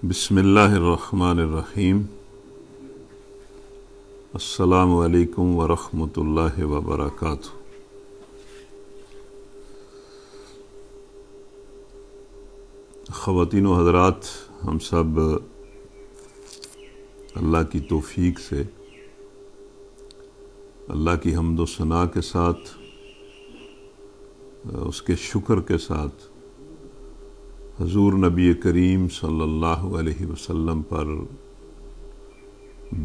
بسم اللہ الرحمن الرحیم۔ السلام علیکم ورحمۃ اللہ وبرکاتہ۔ خواتین و حضرات، ہم سب اللہ کی توفیق سے، اللہ کی حمد و ثنا کے ساتھ، اس کے شکر کے ساتھ حضور نبی کریم صلی اللہ علیہ وسلم پر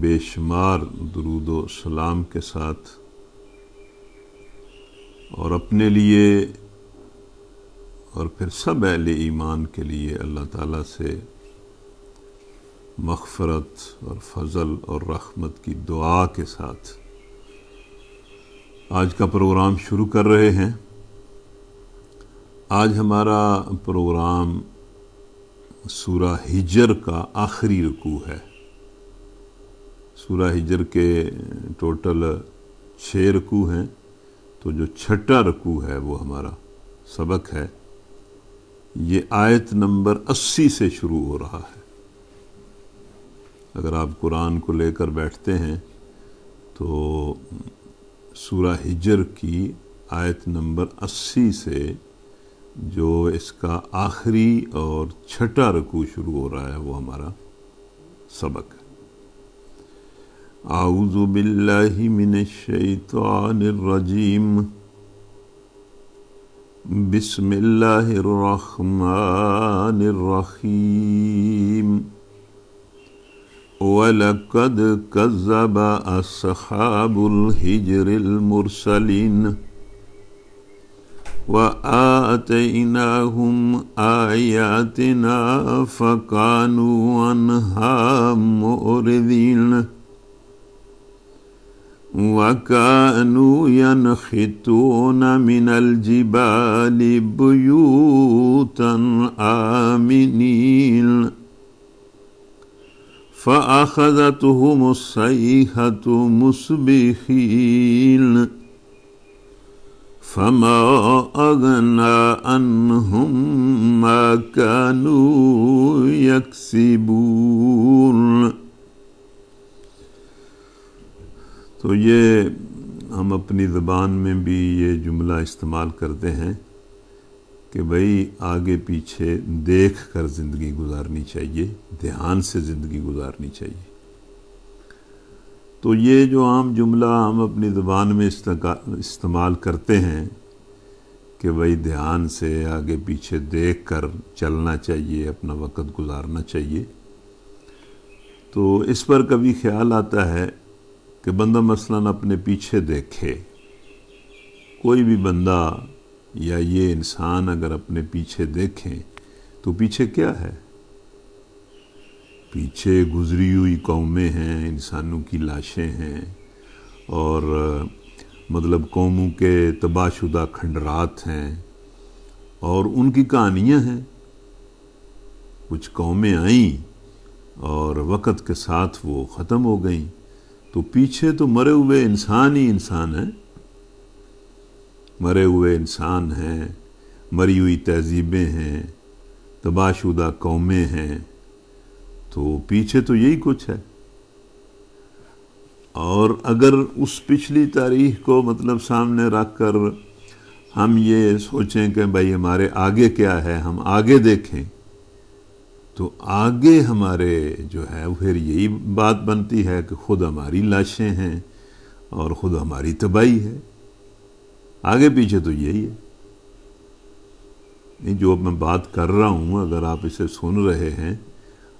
بے شمار درود و سلام کے ساتھ اور اپنے لیے اور پھر سب اہل ایمان کے لیے اللہ تعالیٰ سے مغفرت اور فضل اور رحمت کی دعا کے ساتھ آج کا پروگرام شروع کر رہے ہیں۔ آج ہمارا پروگرام سورہ ہجر کا آخری رکوع ہے۔ سورہ ہجر کے ٹوٹل 6 رکوع ہیں، تو جو 6واں رکوع ہے وہ ہمارا سبق ہے۔ یہ آیت نمبر 80 سے شروع ہو رہا ہے۔ اگر آپ قرآن کو لے کر بیٹھتے ہیں تو سورہ ہجر کی آیت نمبر 80 سے جو اس کا آخری اور 6واں رکوع شروع ہو رہا ہے وہ ہمارا سبق ہے۔ اعوذ باللہ من الشیطان الرجیم، بسم اللہ الرحمن الرحیم۔ وَلَقَدْ كَذَّبَ أَصْحَابُ الْحِجْرِ الْمُرْسَلِينَ وَآتَيْنَاهُمْ آيَاتِنَا فَكَانُوا عَنْهَا مُعْرِضِينَ وَكَانُوا يَنْحِتُونَ مِنَ الْجِبَالِ بُيُوتًا آمِنِينَ فَأَخَذَتْهُمُ الصَّيْحَةُ مُصْبِحِينَ فَمَا أَغْنَى عَنْهُمْ مَا كَانُوا يَكْسِبُونَ۔ تو یہ ہم اپنی زبان میں بھی یہ جملہ استعمال کرتے ہیں کہ بھئی آگے پیچھے دیکھ کر زندگی گزارنی چاہیے، دھیان سے زندگی گزارنی چاہیے۔ تو یہ جو عام جملہ ہم اپنی زبان میں استعمال کرتے ہیں کہ بھئی دھیان سے آگے پیچھے دیکھ کر چلنا چاہیے، اپنا وقت گزارنا چاہیے، تو اس پر کبھی خیال آتا ہے کہ بندہ مثلاً اپنے پیچھے دیکھے۔ کوئی بھی بندہ یا یہ انسان اگر اپنے پیچھے دیکھیں تو پیچھے کیا ہے؟ پیچھے گزری ہوئی قومیں ہیں، انسانوں کی لاشیں ہیں، اور مطلب قوموں کے تباہ شدہ کھنڈرات ہیں، اور ان کی کہانیاں ہیں۔ کچھ قومیں آئیں اور وقت کے ساتھ وہ ختم ہو گئیں، تو پیچھے تو مرے ہوئے انسان ہی انسان ہیں، مرے ہوئے انسان ہیں، مری ہوئی تہذیبیں ہیں، تباہ شدہ قومیں ہیں، تو پیچھے تو یہی کچھ ہے۔ اور اگر اس پچھلی تاریخ کو مطلب سامنے رکھ کر ہم یہ سوچیں کہ بھائی ہمارے آگے کیا ہے، ہم آگے دیکھیں، تو آگے ہمارے جو ہے پھر یہی بات بنتی ہے کہ خود ہماری لاشیں ہیں اور خود ہماری تباہی ہے۔ آگے پیچھے تو یہی ہے۔ جو میں بات کر رہا ہوں، اگر آپ اسے سن رہے ہیں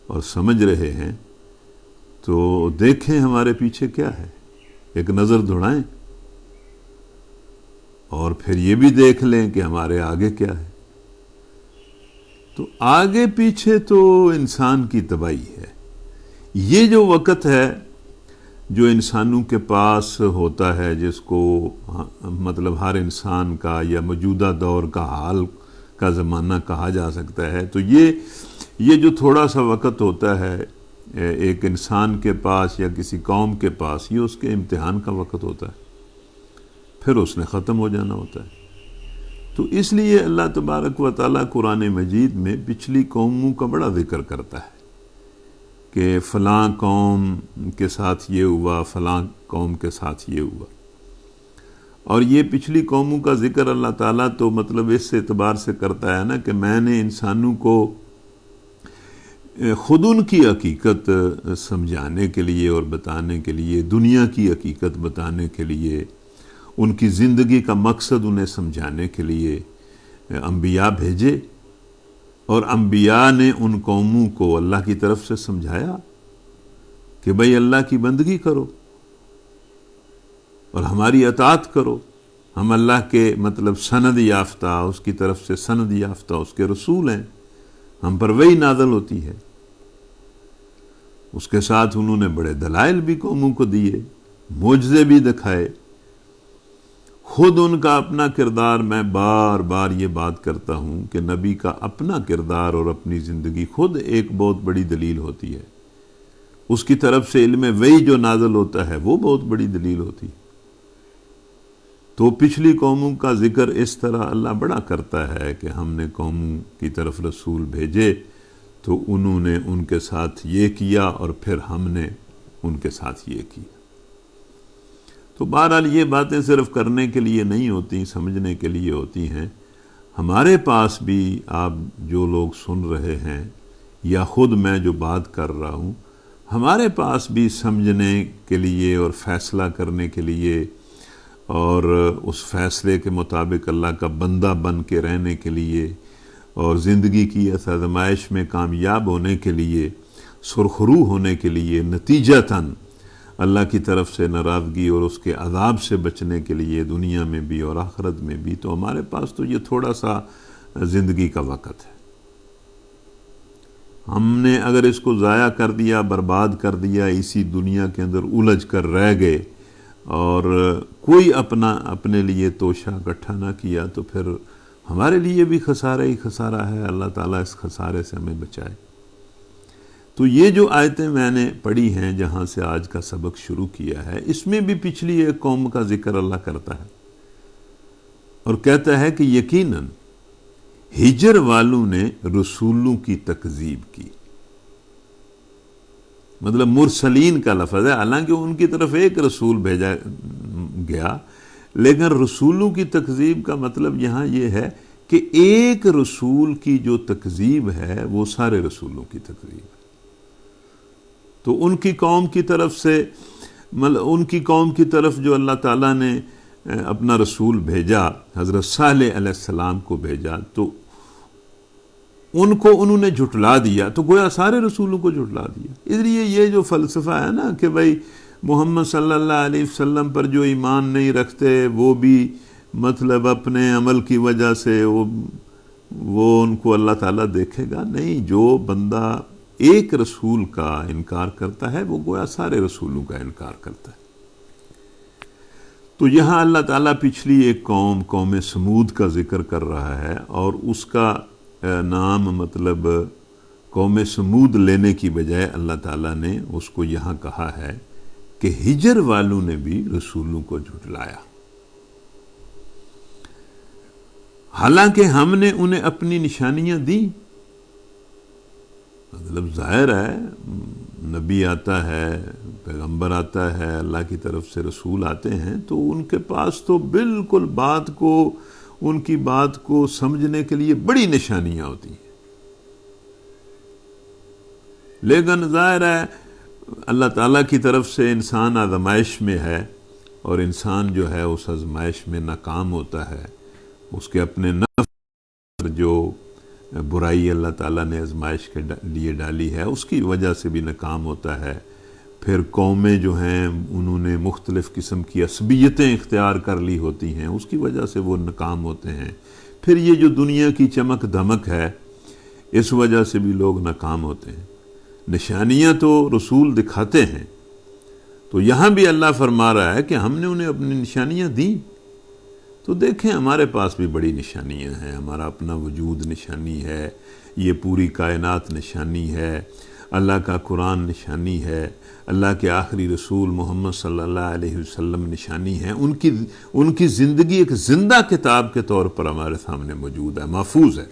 اور سمجھ رہے ہیں تو دیکھیں ہمارے پیچھے کیا ہے، ایک نظر دوڑائیں، اور پھر یہ بھی دیکھ لیں کہ ہمارے آگے کیا ہے۔ تو آگے پیچھے تو انسان کی تباہی ہے۔ یہ جو وقت ہے جو انسانوں کے پاس ہوتا ہے، جس کو مطلب ہر انسان کا یا موجودہ دور کا حال کا زمانہ کہا جا سکتا ہے، تو یہ جو تھوڑا سا وقت ہوتا ہے ایک انسان کے پاس یا کسی قوم کے پاس، یہ اس کے امتحان کا وقت ہوتا ہے، پھر اس نے ختم ہو جانا ہوتا ہے۔ تو اس لیے اللہ تبارک و تعالیٰ قرآن مجید میں پچھلی قوموں کا بڑا ذکر کرتا ہے کہ فلاں قوم کے ساتھ یہ ہوا، فلاں قوم کے ساتھ یہ ہوا، اور یہ پچھلی قوموں کا ذکر اللہ تعالیٰ تو مطلب اس اعتبار سے کرتا ہے نا کہ میں نے انسانوں کو خود ان کی حقیقت سمجھانے کے لیے اور بتانے کے لیے، دنیا کی حقیقت بتانے کے لیے، ان کی زندگی کا مقصد انہیں سمجھانے کے لیے انبیاء بھیجے، اور انبیاء نے ان قوموں کو اللہ کی طرف سے سمجھایا کہ بھئی اللہ کی بندگی کرو اور ہماری اطاعت کرو، ہم اللہ کے مطلب سند یافتہ، اس کی طرف سے سند یافتہ اس کے رسول ہیں، ہم پر وحی نازل ہوتی ہے۔ اس کے ساتھ انہوں نے بڑے دلائل بھی قوموں کو دیے، معجزے بھی دکھائے۔ خود ان کا اپنا کردار، میں بار بار یہ بات کرتا ہوں کہ نبی کا اپنا کردار اور اپنی زندگی خود ایک بہت بڑی دلیل ہوتی ہے۔ اس کی طرف سے علم وحی جو نازل ہوتا ہے وہ بہت بڑی دلیل ہوتی ہے۔ تو پچھلی قوموں کا ذکر اس طرح اللہ بڑا کرتا ہے کہ ہم نے قوموں کی طرف رسول بھیجے تو انہوں نے ان کے ساتھ یہ کیا، اور پھر ہم نے ان کے ساتھ یہ کیا۔ تو بہرحال یہ باتیں صرف کرنے کے لیے نہیں ہوتی، سمجھنے کے لیے ہوتی ہیں۔ ہمارے پاس بھی آپ جو لوگ سن رہے ہیں یا خود میں جو بات کر رہا ہوں، ہمارے پاس بھی سمجھنے کے لیے اور فیصلہ کرنے کے لیے اور اس فیصلے کے مطابق اللہ کا بندہ بن کے رہنے کے لیے اور زندگی کی اس آزمائش میں کامیاب ہونے کے لیے، سرخرو ہونے کے لیے، نتیجتاً اللہ کی طرف سے ناراضگی اور اس کے عذاب سے بچنے کے لیے دنیا میں بھی اور آخرت میں بھی، تو ہمارے پاس تو یہ تھوڑا سا زندگی کا وقت ہے۔ ہم نے اگر اس کو ضائع کر دیا، برباد کر دیا، اسی دنیا کے اندر الجھ کر رہ گئے اور کوئی اپنے لیے توشہ اکٹھا نہ کیا، تو پھر ہمارے لیے بھی خسارہ ہی خسارہ ہے۔ اللہ تعالیٰ اس خسارے سے ہمیں بچائے۔ تو یہ جو آیتیں میں نے پڑھی ہیں جہاں سے آج کا سبق شروع کیا ہے، اس میں بھی پچھلی ایک قوم کا ذکر اللہ کرتا ہے اور کہتا ہے کہ یقیناً ہجر والوں نے رسولوں کی تکذیب کی۔ مطلب مرسلین کا لفظ ہے، حالانکہ ان کی طرف ایک رسول بھیجا گیا، لیکن رسولوں کی تکذیب کا مطلب یہاں یہ ہے کہ ایک رسول کی جو تکذیب ہے وہ سارے رسولوں کی تکذیب ہے۔ تو ان کی قوم کی طرف سے، ان کی قوم کی طرف جو اللہ تعالیٰ نے اپنا رسول بھیجا، حضرت صالح علیہ السلام کو بھیجا، تو ان کو انہوں نے جھٹلا دیا، تو گویا سارے رسولوں کو جھٹلا دیا۔ اس لیے یہ جو فلسفہ ہے نا کہ بھائی محمد صلی اللہ علیہ وسلم پر جو ایمان نہیں رکھتے وہ بھی مطلب اپنے عمل کی وجہ سے وہ ان کو اللہ تعالیٰ دیکھے گا، نہیں، جو بندہ ایک رسول کا انکار کرتا ہے وہ گویا سارے رسولوں کا انکار کرتا ہے۔ تو یہاں اللہ تعالیٰ پچھلی ایک قوم سمود کا ذکر کر رہا ہے، اور اس کا نام مطلب قوم سمود لینے کی بجائے اللہ تعالیٰ نے اس کو یہاں کہا ہے کہ ہجر والوں نے بھی رسولوں کو جھٹلایا، حالانکہ ہم نے انہیں اپنی نشانیاں دیں۔ مطلب ظاہر ہے نبی آتا ہے، پیغمبر آتا ہے، اللہ کی طرف سے رسول آتے ہیں، تو ان کے پاس تو بالکل ان کی بات کو سمجھنے کے لیے بڑی نشانیاں ہوتی ہیں، لیکن ظاہر ہے اللہ تعالیٰ کی طرف سے انسان آزمائش میں ہے، اور انسان جو ہے اس آزمائش میں ناکام ہوتا ہے، اس کے اپنے نفس جو برائی اللہ تعالیٰ نے آزمائش کے لیے ڈالی ہے اس کی وجہ سے بھی ناکام ہوتا ہے۔ پھر قومیں جو ہیں انہوں نے مختلف قسم کی عصبیتیں اختیار کر لی ہوتی ہیں، اس کی وجہ سے وہ ناکام ہوتے ہیں۔ پھر یہ جو دنیا کی چمک دھمک ہے اس وجہ سے بھی لوگ ناکام ہوتے ہیں۔ نشانیاں تو رسول دکھاتے ہیں، تو یہاں بھی اللہ فرما رہا ہے کہ ہم نے انہیں اپنی نشانیاں دیں۔ تو دیکھیں ہمارے پاس بھی بڑی نشانیاں ہیں، ہمارا اپنا وجود نشانی ہے، یہ پوری کائنات نشانی ہے، اللہ کا قرآن نشانی ہے، اللہ کے آخری رسول محمد صلی اللہ علیہ وسلم نشانی ہے، ان کی زندگی ایک زندہ کتاب کے طور پر ہمارے سامنے موجود ہے، محفوظ ہے۔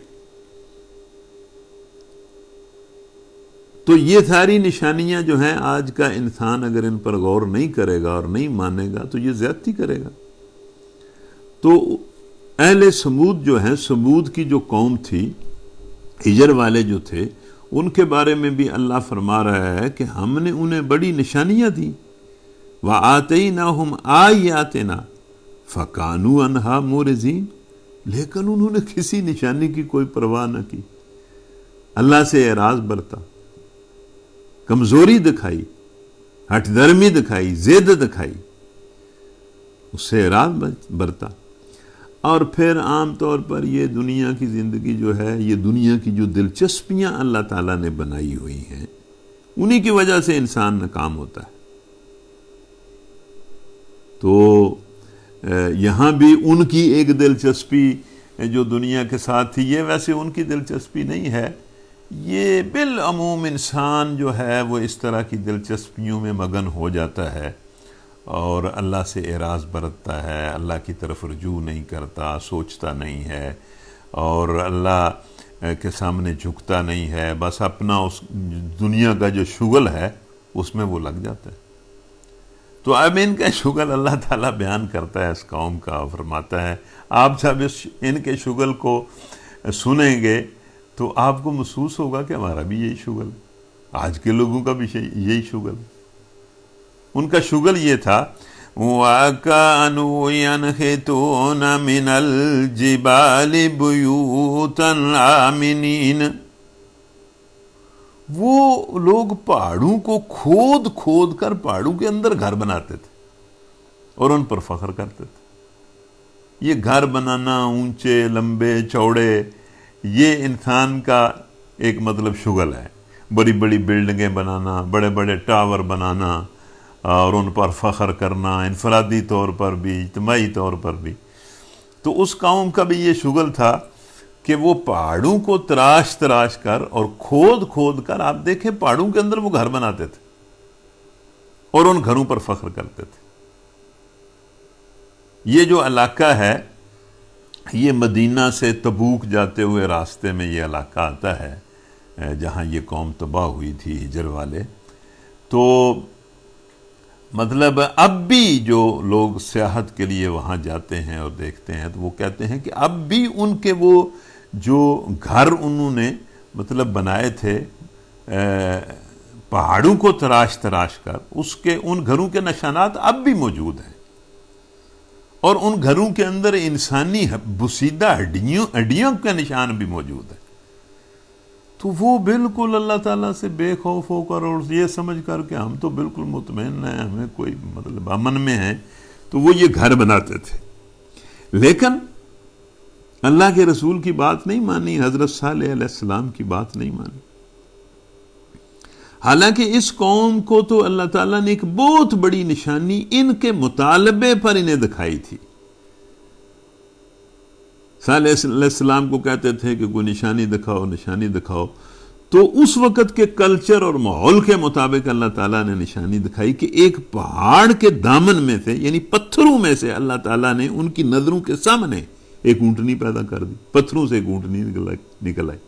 تو یہ ساری نشانیاں جو ہیں آج کا انسان اگر ان پر غور نہیں کرے گا اور نہیں مانے گا تو یہ زیادتی کرے گا۔ تو اہل سمود جو ہیں، سمود کی جو قوم تھی، ہجر والے جو تھے، ان کے بارے میں بھی اللہ فرما رہا ہے کہ ہم نے انہیں بڑی نشانیاں دیں، وَآتَيْنَاهُمْ آيَاتِنَا فَكَانُوا عَنْهَا مُعْرِضِينَ، لیکن انہوں نے کسی نشانی کی کوئی پرواہ نہ کی، اللہ سے اعراض برتا، کمزوری دکھائی، ہٹ درمی دکھائی، ضد دکھائی، اس سے اعراض برتا۔ اور پھر عام طور پر یہ دنیا کی زندگی جو ہے، یہ دنیا کی جو دلچسپیاں اللہ تعالیٰ نے بنائی ہوئی ہیں، انہی کی وجہ سے انسان ناکام ہوتا ہے۔ تو یہاں بھی ان کی ایک دلچسپی جو دنیا کے ساتھ تھی، یہ ویسے ان کی دلچسپی نہیں ہے، یہ بالعموم انسان جو ہے وہ اس طرح کی دلچسپیوں میں مگن ہو جاتا ہے اور اللہ سے اعراض برتتا ہے، اللہ کی طرف رجوع نہیں کرتا، سوچتا نہیں ہے اور اللہ کے سامنے جھکتا نہیں ہے، بس اپنا اس دنیا کا جو شغل ہے اس میں وہ لگ جاتا ہے۔ تو اب ان کا شغل اللہ تعالیٰ بیان کرتا ہے اس قوم کا، اور فرماتا ہے آپ جب ان کے شغل کو سنیں گے تو آپ کو محسوس ہوگا کہ ہمارا بھی یہی شغل، آج کے لوگوں کا بھی یہی شغل۔ ان کا شغل یہ تھا، وَكَانُوا يَنْحِتُونَ مِنَ الْجِبَالِ بُيُوتًا آمِنِينَ، وہ لوگ پہاڑوں کو کھود کھود کر پہاڑوں کے اندر گھر بناتے تھے اور ان پر فخر کرتے تھے۔ یہ گھر بنانا، اونچے لمبے چوڑے، یہ انسان کا ایک مطلب شغل ہے، بڑی بڑی بلڈنگیں بنانا، بڑے بڑے ٹاور بنانا اور ان پر فخر کرنا، انفرادی طور پر بھی اجتماعی طور پر بھی۔ تو اس قوم کا بھی یہ شغل تھا کہ وہ پہاڑوں کو تراش تراش کر اور کھود کھود کر، آپ دیکھیں پہاڑوں کے اندر وہ گھر بناتے تھے اور ان گھروں پر فخر کرتے تھے۔ یہ جو علاقہ ہے، یہ مدینہ سے تبوک جاتے ہوئے راستے میں یہ علاقہ آتا ہے جہاں یہ قوم تباہ ہوئی تھی، ہجر والے۔ تو مطلب اب بھی جو لوگ سیاحت کے لیے وہاں جاتے ہیں اور دیکھتے ہیں تو وہ کہتے ہیں کہ اب بھی ان کے وہ جو گھر انہوں نے مطلب بنائے تھے پہاڑوں کو تراش تراش کر، اس کے ان گھروں کے نشانات اب بھی موجود ہیں، اور ان گھروں کے اندر انسانی بسیدہ ہڈیوں کے نشان بھی موجود ہیں۔ تو وہ بالکل اللہ تعالیٰ سے بے خوف ہو کر اور یہ سمجھ کر کہ ہم تو بالکل مطمئن ہیں، ہمیں کوئی مطلب امن میں ہے، تو وہ یہ گھر بناتے تھے۔ لیکن اللہ کے رسول کی بات نہیں مانی، حضرت صالح علیہ السلام کی بات نہیں مانی۔ حالانکہ اس قوم کو تو اللہ تعالیٰ نے ایک بہت بڑی نشانی ان کے مطالبے پر انہیں دکھائی تھی۔ صالح علیہ السلام کو کہتے تھے کہ کوئی نشانی دکھاؤ، نشانی دکھاؤ، تو اس وقت کے کلچر اور ماحول کے مطابق اللہ تعالیٰ نے نشانی دکھائی کہ ایک پہاڑ کے دامن میں سے، یعنی پتھروں میں سے اللہ تعالیٰ نے ان کی نظروں کے سامنے ایک اونٹنی پیدا کر دی، پتھروں سے ایک اونٹنی نکل آئی،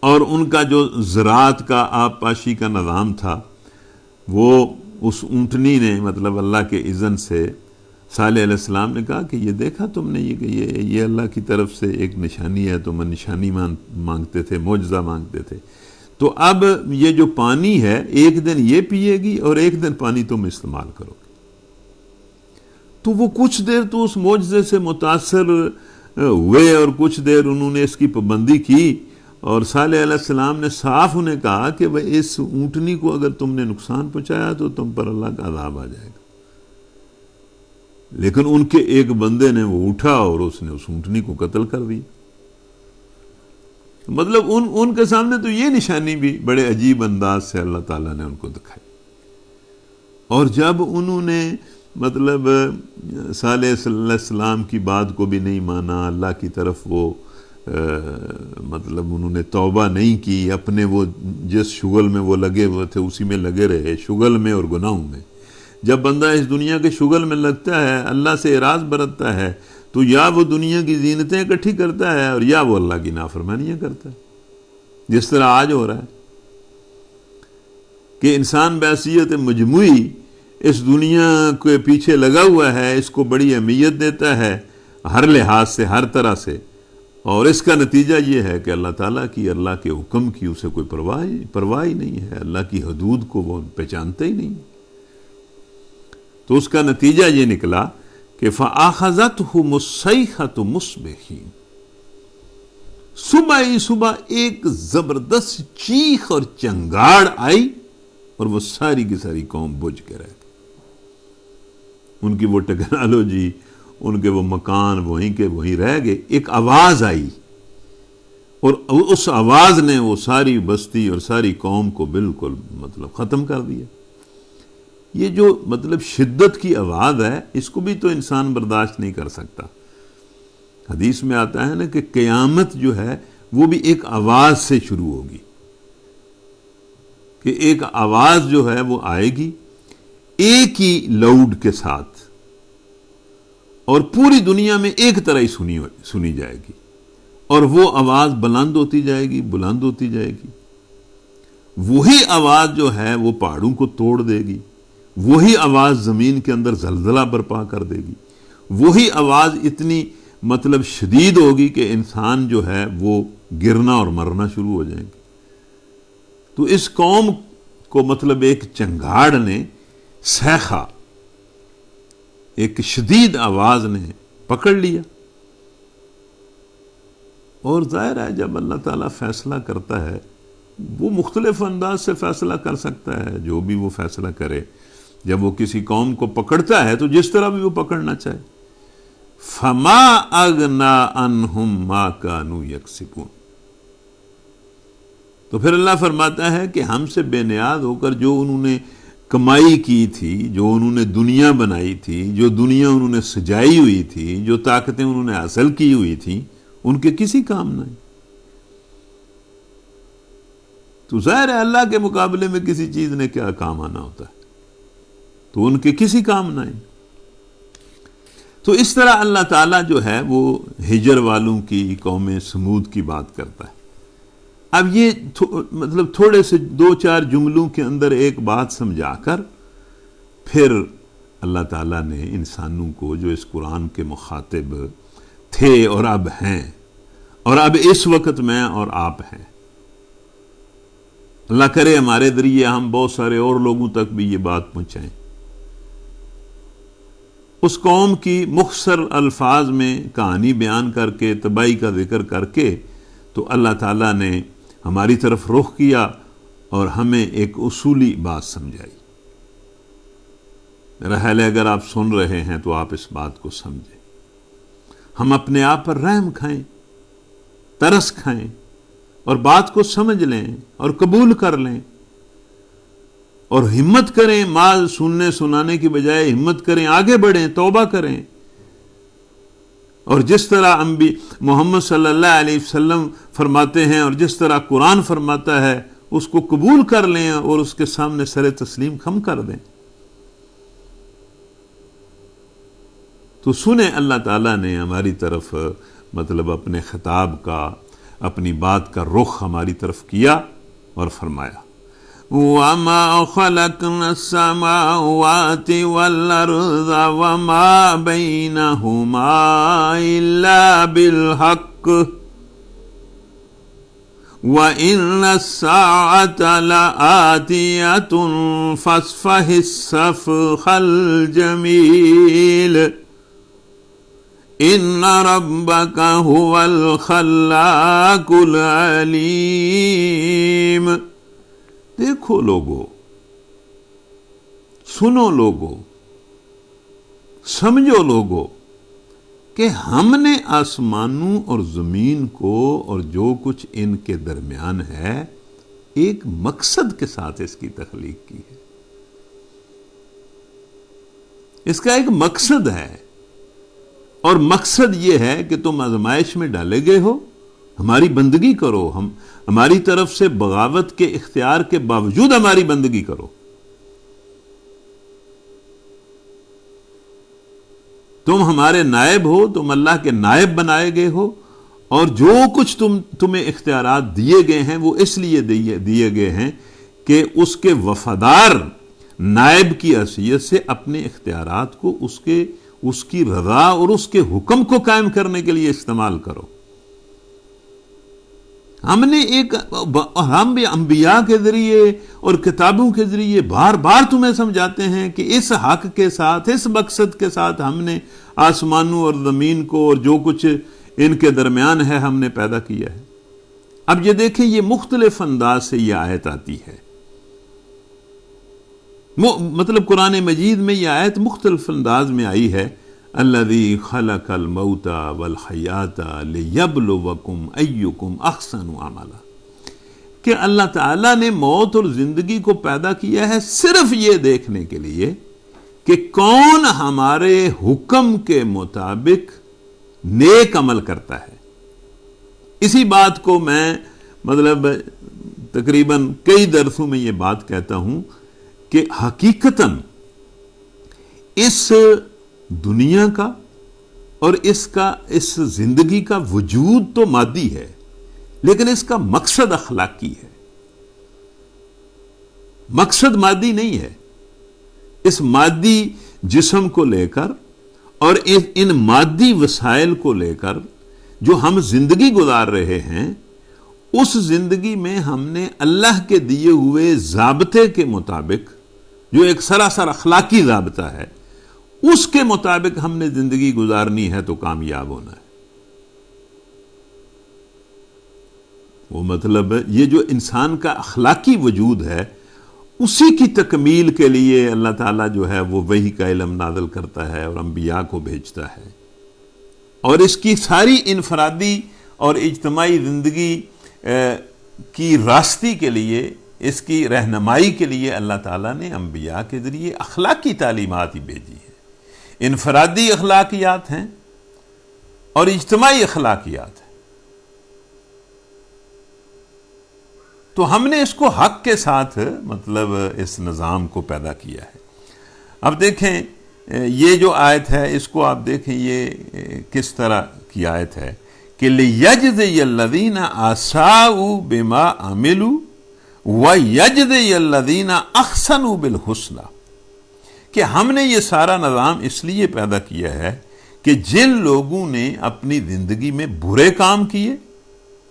اور ان کا جو زراعت کا آب پاشی کا نظام تھا، وہ اس اونٹنی نے مطلب اللہ کے اذن سے، صالح علیہ السلام نے کہا کہ یہ دیکھا تم نے، یہ اللہ کی طرف سے ایک نشانی ہے، تم نشانی مانگتے تھے، معجزہ مانگتے تھے، تو اب یہ جو پانی ہے ایک دن یہ پیے گی اور ایک دن پانی تم استعمال کرو گے۔ تو وہ کچھ دیر تو اس معجزے سے متاثر ہوئے اور کچھ دیر انہوں نے اس کی پابندی کی، اور صالح علیہ السلام نے صاف انہیں کہا کہ بھئی اس اونٹنی کو اگر تم نے نقصان پہنچایا تو تم پر اللہ کا عذاب آ جائے گا۔ لیکن ان کے ایک بندے نے وہ اٹھا اور اس نے اس اونٹنی کو قتل کر دیا۔ مطلب ان کے سامنے تو یہ نشانی بھی بڑے عجیب انداز سے اللہ تعالیٰ نے ان کو دکھائی۔ اور جب انہوں نے مطلب صالح علیہ السلام کی بات کو بھی نہیں مانا، اللہ کی طرف وہ مطلب انہوں نے توبہ نہیں کی، اپنے وہ جس شغل میں وہ لگے ہوئے تھے اسی میں لگے رہے، شغل میں اور گناہوں میں۔ جب بندہ اس دنیا کے شغل میں لگتا ہے، اللہ سے اعراض برتتا ہے، تو یا وہ دنیا کی زینتیں اکٹھی کرتا ہے اور یا وہ اللہ کی نافرمانیاں کرتا ہے۔ جس طرح آج ہو رہا ہے کہ انسان بحیثیت مجموعی اس دنیا کے پیچھے لگا ہوا ہے، اس کو بڑی اہمیت دیتا ہے ہر لحاظ سے، ہر طرح سے، اور اس کا نتیجہ یہ ہے کہ اللہ تعالیٰ کی، اللہ کے حکم کی اسے کوئی پرواہ ہی نہیں ہے، اللہ کی حدود کو وہ پہچانتا ہی نہیں۔ تو اس کا نتیجہ یہ نکلا کہ فَآخَذَتْهُمُ الصَّيْحَةُ مُصْبِحِينَ، صبح ہی صبح ایک زبردست چیخ اور چنگاڑ آئی اور وہ ساری کی ساری قوم بجھ کے رہ گئی۔ ان کی وہ ٹیکنالوجی، ان کے وہ مکان وہیں کے وہیں رہ گئے۔ ایک آواز آئی اور اس آواز نے وہ ساری بستی اور ساری قوم کو بالکل ختم کر دیا۔ یہ جو شدت کی آواز ہے، اس کو بھی تو انسان برداشت نہیں کر سکتا۔ حدیث میں آتا ہے نا کہ قیامت جو ہے وہ بھی ایک آواز سے شروع ہوگی، کہ ایک آواز جو ہے وہ آئے گی ایک ہی لاؤڈ کے ساتھ، اور پوری دنیا میں ایک طرح ہی سنی جائے گی، اور وہ آواز بلند ہوتی جائے گی، بلند ہوتی جائے گی۔ وہی آواز جو ہے وہ پہاڑوں کو توڑ دے گی، وہی آواز زمین کے اندر زلزلہ برپا کر دے گی، وہی آواز اتنی شدید ہوگی کہ انسان جو ہے وہ گرنا اور مرنا شروع ہو جائیں گے۔ تو اس قوم کو ایک چنگاڑ نے سیخا، ایک شدید آواز نے پکڑ لیا۔ اور ظاہر ہے جب اللہ تعالیٰ فیصلہ کرتا ہے وہ مختلف انداز سے فیصلہ کر سکتا ہے، جو بھی وہ فیصلہ کرے۔ جب وہ کسی قوم کو پکڑتا ہے تو جس طرح بھی وہ پکڑنا چاہے، فَمَا أَغْنَا عَنْهُمْ مَا كَانُوا يَكْسِبُونَ، تو پھر اللہ فرماتا ہے کہ ہم سے بے نیاز ہو کر جو انہوں نے کمائی کی تھی، جو انہوں نے دنیا بنائی تھی، جو دنیا انہوں نے سجائی ہوئی تھی، جو طاقتیں انہوں نے حاصل کی ہوئی تھیں، ان کے کسی کام نہیں۔ تو ظاہر ہے اللہ کے مقابلے میں کسی چیز نے کیا کام آنا ہوتا ہے، تو ان کے کسی کام نہیں۔ تو اس طرح اللہ تعالیٰ جو ہے وہ ہجر والوں کی، قوم سمود کی بات کرتا ہے۔ اب یہ تھوڑے سے 2-4 جملوں کے اندر ایک بات سمجھا کر پھر اللہ تعالیٰ نے انسانوں کو جو اس قرآن کے مخاطب تھے اور اب ہیں، اور اب اس وقت میں اور آپ ہیں، اللہ کرے ہمارے ذریعے ہم بہت سارے اور لوگوں تک بھی یہ بات پہنچائیں۔ اس قوم کی مختصر الفاظ میں کہانی بیان کر کے، تباہی کا ذکر کر کے، تو اللہ تعالیٰ نے ہماری طرف رخ کیا اور ہمیں ایک اصولی بات سمجھائی۔ میرا خیال ہے اگر آپ سن رہے ہیں تو آپ اس بات کو سمجھیں، ہم اپنے آپ پر رحم کھائیں، ترس کھائیں، اور بات کو سمجھ لیں اور قبول کر لیں، اور ہمت کریں، مال سننے سنانے کی بجائے ہمت کریں، آگے بڑھیں، توبہ کریں، اور جس طرح محمد صلی اللہ علیہ وسلم فرماتے ہیں اور جس طرح قرآن فرماتا ہے اس کو قبول کر لیں اور اس کے سامنے سر تسلیم خم کر دیں۔ تو سنیں اللہ تعالیٰ نے ہماری طرف اپنے خطاب کا، اپنی بات کا رخ ہماری طرف کیا اور فرمایا وَمَا خَلَقْنَا السَّمَاوَاتِ وَالْأَرْضَ وَمَا بَيْنَهُمَا إِلَّا بِالْحَقِّ وَإِنَّ السَّاعَةَ لَآتِيَةٌ فَاصْفَحِ الصَّفْحَ الْجَمِيلَ إِنَّ رَبَّكَ هُوَ الْخَلَّاقُ الْعَلِيمُ۔ دیکھو لوگو، سنو لوگو، سمجھو لوگو کہ ہم نے آسمانوں اور زمین کو اور جو کچھ ان کے درمیان ہے ایک مقصد کے ساتھ اس کی تخلیق کی ہے۔ اس کا ایک مقصد ہے، اور مقصد یہ ہے کہ تم آزمائش میں ڈالے گئے ہو، ہماری بندگی کرو، ہماری طرف سے بغاوت کے اختیار کے باوجود ہماری بندگی کرو۔ تم ہمارے نائب ہو، تم اللہ کے نائب بنائے گئے ہو، اور جو کچھ تمہیں اختیارات دیے گئے ہیں وہ اس لیے دیے گئے ہیں کہ اس کے وفادار نائب کی حیثیت سے اپنے اختیارات کو اس کی رضا اور اس کے حکم کو قائم کرنے کے لیے استعمال کرو. ہم نے ہم بھی انبیاء کے ذریعے اور کتابوں کے ذریعے بار بار تمہیں سمجھاتے ہیں کہ اس حق کے ساتھ، اس مقصد کے ساتھ ہم نے آسمانوں اور زمین کو اور جو کچھ ان کے درمیان ہے ہم نے پیدا کیا ہے. اب یہ دیکھیں، یہ مختلف انداز سے یہ آیت آتی ہے. مطلب قرآن مجید میں یہ آیت مختلف انداز میں آئی ہے. الذی خلق الموت والحیات لیبلوکم ایکم احسن عملا، کہ اللہ تعالیٰ نے موت اور زندگی کو پیدا کیا ہے صرف یہ دیکھنے کے لیے کہ کون ہمارے حکم کے مطابق نیک عمل کرتا ہے. اسی بات کو میں مطلب تقریباً کئی درسوں میں یہ بات کہتا ہوں کہ حقیقتاً اس دنیا کا اور اس زندگی کا وجود تو مادی ہے، لیکن اس کا مقصد اخلاقی ہے. مقصد مادی نہیں ہے. اس مادی جسم کو لے کر اور ان مادی وسائل کو لے کر جو ہم زندگی گزار رہے ہیں، اس زندگی میں ہم نے اللہ کے دیے ہوئے ضابطے کے مطابق، جو ایک سراسر اخلاقی ضابطہ ہے، اس کے مطابق ہم نے زندگی گزارنی ہے تو کامیاب ہونا ہے. وہ مطلب یہ جو انسان کا اخلاقی وجود ہے، اسی کی تکمیل کے لیے اللہ تعالیٰ جو ہے وہ وحی کا علم نازل کرتا ہے اور انبیاء کو بھیجتا ہے. اور اس کی ساری انفرادی اور اجتماعی زندگی کی راستی کے لیے، اس کی رہنمائی کے لیے اللہ تعالیٰ نے انبیاء کے ذریعے اخلاقی تعلیمات ہی بھیجی ہے. انفرادی اخلاقیات ہیں اور اجتماعی اخلاقیات ہیں. تو ہم نے اس کو حق کے ساتھ مطلب اس نظام کو پیدا کیا ہے. اب دیکھیں یہ جو آیت ہے، اس کو آپ دیکھیں یہ کس طرح کی آیت ہے کہ لِيَجْزِيَ الَّذِينَ أَسَاءُوا بِمَا عَمِلُوا وَيَجْزِيَ الَّذِينَ أَحْسَنُوا بِالْحُسْنَى، کہ ہم نے یہ سارا نظام اس لیے پیدا کیا ہے کہ جن لوگوں نے اپنی زندگی میں برے کام کیے،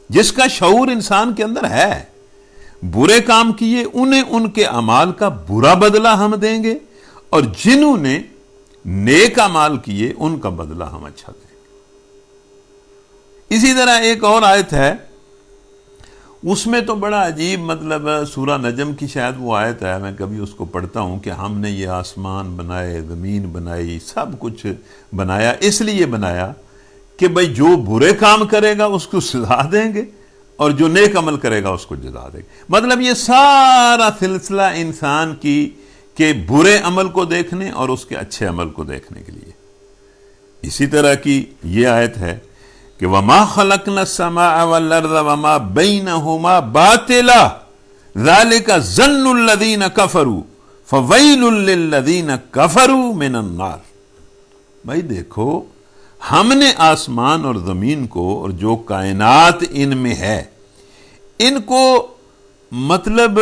جس کا شعور انسان کے اندر ہے، برے کام کیے، انہیں ان کے اعمال کا برا بدلہ ہم دیں گے، اور جنہوں نے نیک اعمال کیے ان کا بدلہ ہم اچھا دیں گے. اسی طرح ایک اور آیت ہے، اس میں تو بڑا عجیب مطلب سورہ نجم کی شاید وہ آیت ہے، میں کبھی اس کو پڑھتا ہوں کہ ہم نے یہ آسمان بنائے، زمین بنائی، سب کچھ بنایا، اس لیے بنایا کہ بھئی جو برے کام کرے گا اس کو سزا دیں گے اور جو نیک عمل کرے گا اس کو جزا دیں گے. مطلب یہ سارا سلسلہ انسان کی کہ برے عمل کو دیکھنے اور اس کے اچھے عمل کو دیکھنے کے لیے. اسی طرح کی یہ آیت ہے کہ وَمَا خَلَقْنَا السَّمَاءَ وَالْأَرْضَ وَمَا بَيْنَهُمَا بَاطِلًا ذَلِكَ ظَنُّ الَّذِينَ كَفَرُوا فَوَيْلٌ لِّلَّذِينَ كَفَرُوا مِنَ النَّارِ. بھائی دیکھو، ہم نے آسمان اور زمین کو اور جو کائنات ان میں ہے، ان کو مطلب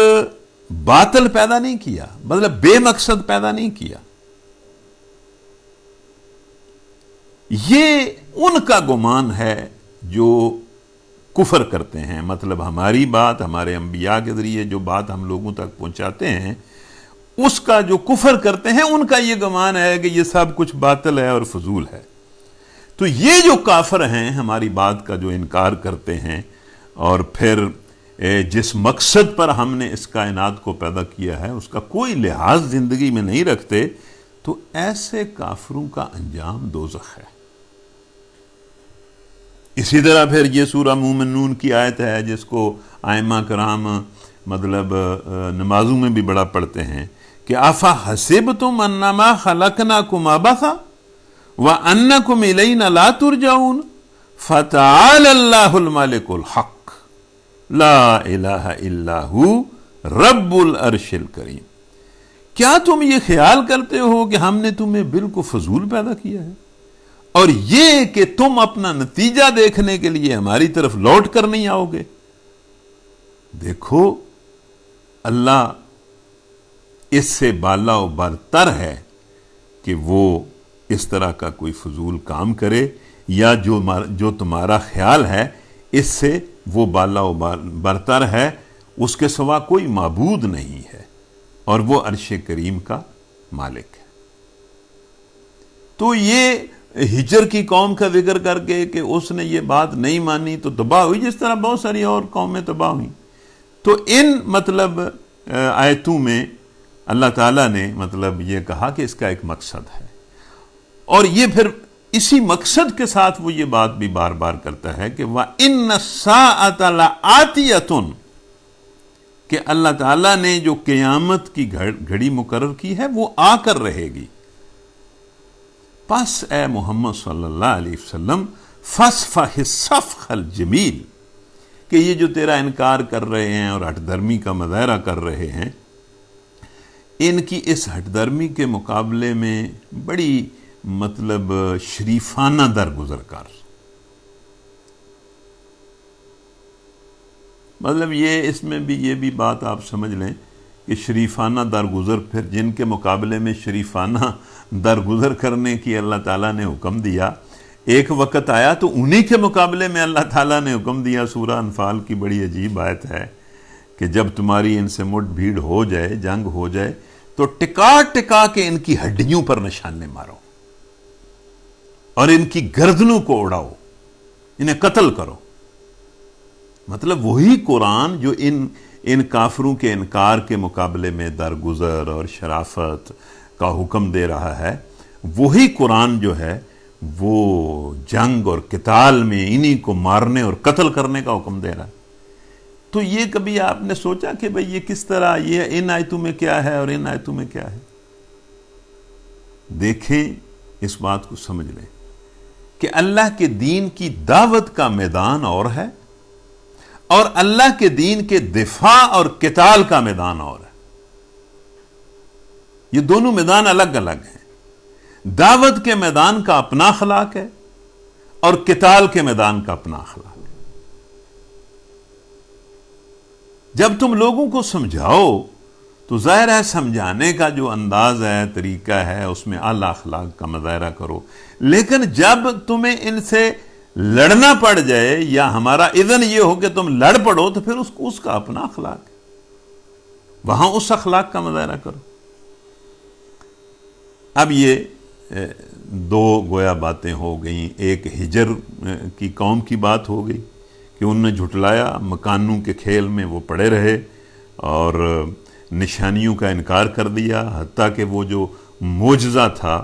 باطل پیدا نہیں کیا، مطلب بے مقصد پیدا نہیں کیا. یہ ان کا گمان ہے جو کفر کرتے ہیں. مطلب ہماری بات، ہمارے انبیاء کے ذریعے جو بات ہم لوگوں تک پہنچاتے ہیں، اس کا جو کفر کرتے ہیں ان کا یہ گمان ہے کہ یہ سب کچھ باطل ہے اور فضول ہے. تو یہ جو کافر ہیں ہماری بات کا جو انکار کرتے ہیں اور پھر جس مقصد پر ہم نے اس کائنات کو پیدا کیا ہے اس کا کوئی لحاظ زندگی میں نہیں رکھتے، تو ایسے کافروں کا انجام دوزخ ہے. اسی طرح پھر یہ سورہ مومنون کی آیت ہے جس کو ائمہ کرام مطلب نمازوں میں بھی بڑا پڑھتے ہیں کہ آفا حسبتم انما خلقناکم عبثا وانکم الینا لا ترجعون فتعالی اللہ الملک الحق لا الہ الا ہو رب العرش الکریم. کیا تم یہ خیال کرتے ہو کہ ہم نے تمہیں بالکل فضول پیدا کیا ہے؟ اور یہ کہ تم اپنا نتیجہ دیکھنے کے لیے ہماری طرف لوٹ کر نہیں آؤ گے۔ دیکھو اللہ اس سے بالا و برتر ہے کہ وہ اس طرح کا کوئی فضول کام کرے، یا جو تمہارا خیال ہے اس سے وہ بالا و برتر ہے، اس کے سوا کوئی معبود نہیں ہے، اور وہ عرش کریم کا مالک ہے۔ تو یہ ہجر کی قوم کا ذکر کر کے کہ اس نے یہ بات نہیں مانی تو تباہ ہوئی، جس طرح بہت ساری اور قومیں تباہ ہوئیں۔ تو ان مطلب آیتوں میں اللہ تعالیٰ نے مطلب یہ کہا کہ اس کا ایک مقصد ہے، اور یہ پھر اسی مقصد کے ساتھ وہ یہ بات بھی بار بار کرتا ہے کہ وَإِنَّ السَّاعَةَ لَآتِيَةٌ، کہ اللہ تعالیٰ نے جو قیامت کی گھڑی مقرر کی ہے وہ آ کر رہے گی۔ پس اے محمد صلی اللہ علیہ وسلم فَاصْفَحِ الصَّفْحَ الْجَمِيلَ، کہ یہ جو تیرا انکار کر رہے ہیں اور ہٹ درمی کا مظاہرہ کر رہے ہیں، ان کی اس ہٹ درمی کے مقابلے میں بڑی مطلب شریفانہ درگزر کر، مطلب یہ اس میں بھی یہ بھی بات آپ سمجھ لیں کہ شریفانہ درگزر، پھر جن کے مقابلے میں شریفانہ درگزر کرنے کی اللہ تعالیٰ نے حکم دیا، ایک وقت آیا تو انہی کے مقابلے میں اللہ تعالیٰ نے حکم دیا۔ سورہ انفال کی بڑی عجیب آیت ہے کہ جب تمہاری ان سے مٹ بھیڑ ہو جائے، جنگ ہو جائے، تو ٹکا ٹکا کے ان کی ہڈیوں پر نشانے مارو اور ان کی گردنوں کو اڑاؤ، انہیں قتل کرو۔ مطلب وہی قرآن جو ان کافروں کے انکار کے مقابلے میں درگزر اور شرافت کا حکم دے رہا ہے، وہی قرآن جو ہے وہ جنگ اور قتال میں انہی کو مارنے اور قتل کرنے کا حکم دے رہا ہے۔ تو یہ کبھی آپ نے سوچا کہ بھئی یہ کس طرح، یہ ان آیتوں میں کیا ہے اور ان آیتوں میں کیا ہے؟ دیکھیں، اس بات کو سمجھ لیں کہ اللہ کے دین کی دعوت کا میدان اور ہے، اور اللہ کے دین کے دفاع اور قتال کا میدان اور ہے۔ یہ دونوں میدان الگ الگ ہیں۔ دعوت کے میدان کا اپنا اخلاق ہے، اور قتال کے میدان کا اپنا اخلاق ہے۔ جب تم لوگوں کو سمجھاؤ تو ظاہر ہے سمجھانے کا جو انداز ہے، طریقہ ہے، اس میں اعلیٰ اخلاق کا مظاہرہ کرو، لیکن جب تمہیں ان سے لڑنا پڑ جائے یا ہمارا اذن یہ ہو کہ تم لڑ پڑو، تو پھر اس کا اپنا اخلاق ہے، وہاں اس اخلاق کا مظاہرہ کرو۔ اب یہ دو گویا باتیں ہو گئیں، ایک ہجر کی قوم کی بات ہو گئی کہ انہوں نے جھٹلایا، مکانوں کے کھیل میں وہ پڑے رہے اور نشانیوں کا انکار کر دیا، حتیٰ کہ وہ جو معجزہ تھا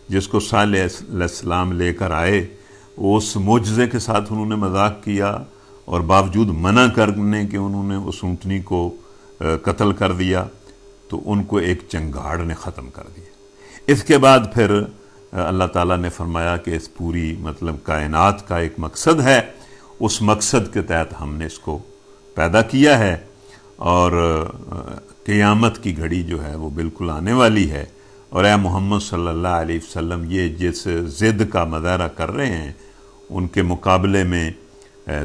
جس کو صالح علیہ السلام لے کر آئے، اس معجزے کے ساتھ انہوں نے مذاق کیا، اور باوجود منع کرنے کے انہوں نے اس اونٹنی کو قتل کر دیا، تو ان کو ایک چنگاڑ نے ختم کر دیا۔ اس کے بعد پھر اللہ تعالیٰ نے فرمایا کہ اس پوری مطلب کائنات کا ایک مقصد ہے، اس مقصد کے تحت ہم نے اس کو پیدا کیا ہے، اور قیامت کی گھڑی جو ہے وہ بالکل آنے والی ہے، اور اے محمد صلی اللہ علیہ وسلم یہ جس ضد کا مظاہرہ کر رہے ہیں ان کے مقابلے میں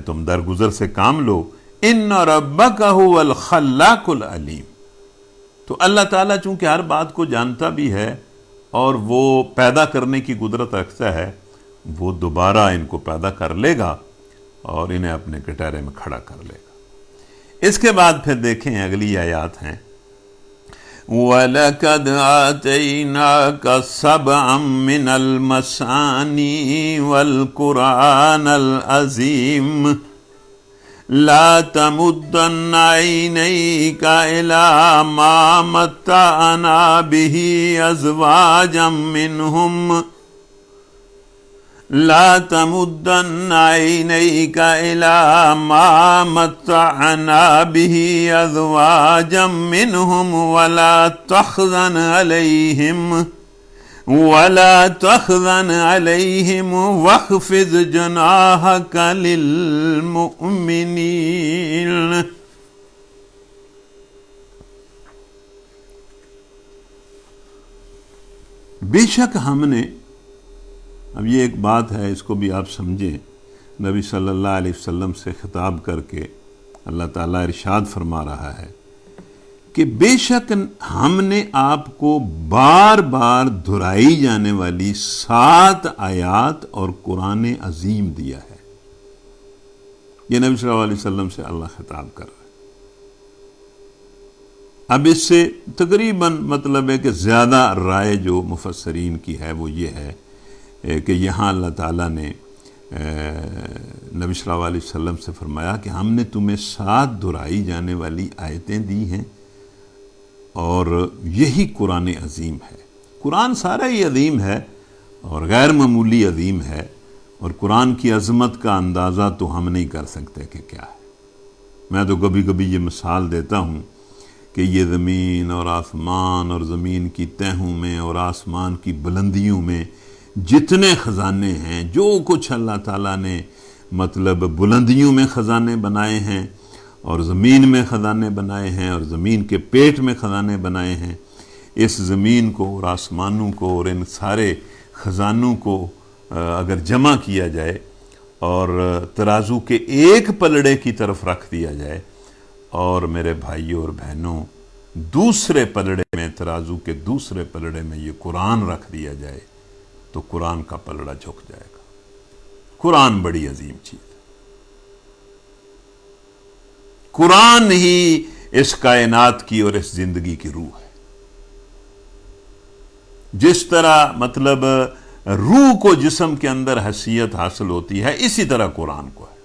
تم درگزر سے کام لو۔ ان ربک هو الخلاق العلیم، تو اللہ تعالیٰ چونکہ ہر بات کو جانتا بھی ہے اور وہ پیدا کرنے کی قدرت رکھتا ہے، وہ دوبارہ ان کو پیدا کر لے گا اور انہیں اپنے کٹہرے میں کھڑا کر لے گا۔ اس کے بعد پھر دیکھیں اگلی آیات ہیں، وَلَقَدْ آتَيْنَاكَ سَبْعًا مِّنَ الْمَثَانِي وَالْقُرْآنَ الْعَظِيمَ لَا تَمُدَّنَّ عَيْنَيْكَ إِلَىٰ مَا مَتَّعْنَا بِهِ أَزْوَاجًا مِّنْهُمْ لا تمدن عينيك إلى ما متعنا به أزواجا منهم ولا تحزن عليهم واخفض جناحك للمؤمنين۔ بے شک ہم نے اب یہ ایک بات ہے، اس کو بھی آپ سمجھیں، نبی صلی اللہ علیہ وسلم سے خطاب کر کے اللہ تعالیٰ ارشاد فرما رہا ہے کہ بے شک ہم نے آپ کو بار بار دہرائی جانے والی 7 آیات اور قرآن عظیم دیا ہے۔ یہ نبی صلی اللہ علیہ وسلم سے اللہ خطاب کر رہا ہے۔ اب اس سے تقریباً مطلب ہے کہ زیادہ رائے جو مفسرین کی ہے وہ یہ ہے کہ یہاں اللہ تعالیٰ نے نبی صلی اللہ علیہ وسلم سے فرمایا کہ ہم نے تمہیں 7 دہرائی جانے والی آیتیں دی ہیں اور یہی قرآن عظیم ہے۔ قرآن سارا ہی عظیم ہے اور غیر معمولی عظیم ہے، اور قرآن کی عظمت کا اندازہ تو ہم نہیں کر سکتے کہ کیا ہے۔ میں تو کبھی کبھی یہ مثال دیتا ہوں کہ یہ زمین اور آسمان اور زمین کی تہوں میں اور آسمان کی بلندیوں میں جتنے خزانے ہیں، جو کچھ اللہ تعالیٰ نے مطلب بلندیوں میں خزانے بنائے ہیں اور زمین میں خزانے بنائے ہیں اور زمین کے پیٹ میں خزانے بنائے ہیں، اس زمین کو اور آسمانوں کو اور ان سارے خزانوں کو اگر جمع کیا جائے اور ترازو کے ایک پلڑے کی طرف رکھ دیا جائے اور میرے بھائیوں اور بہنوں دوسرے پلڑے میں، ترازو کے دوسرے پلڑے میں یہ قرآن رکھ دیا جائے تو قرآن کا پلڑا جھک جائے گا۔ قرآن بڑی عظیم چیز ہے۔ قرآن ہی اس کائنات کی اور اس زندگی کی روح ہے۔ جس طرح مطلب روح کو جسم کے اندر حیثیت حاصل ہوتی ہے، اسی طرح قرآن کو ہے۔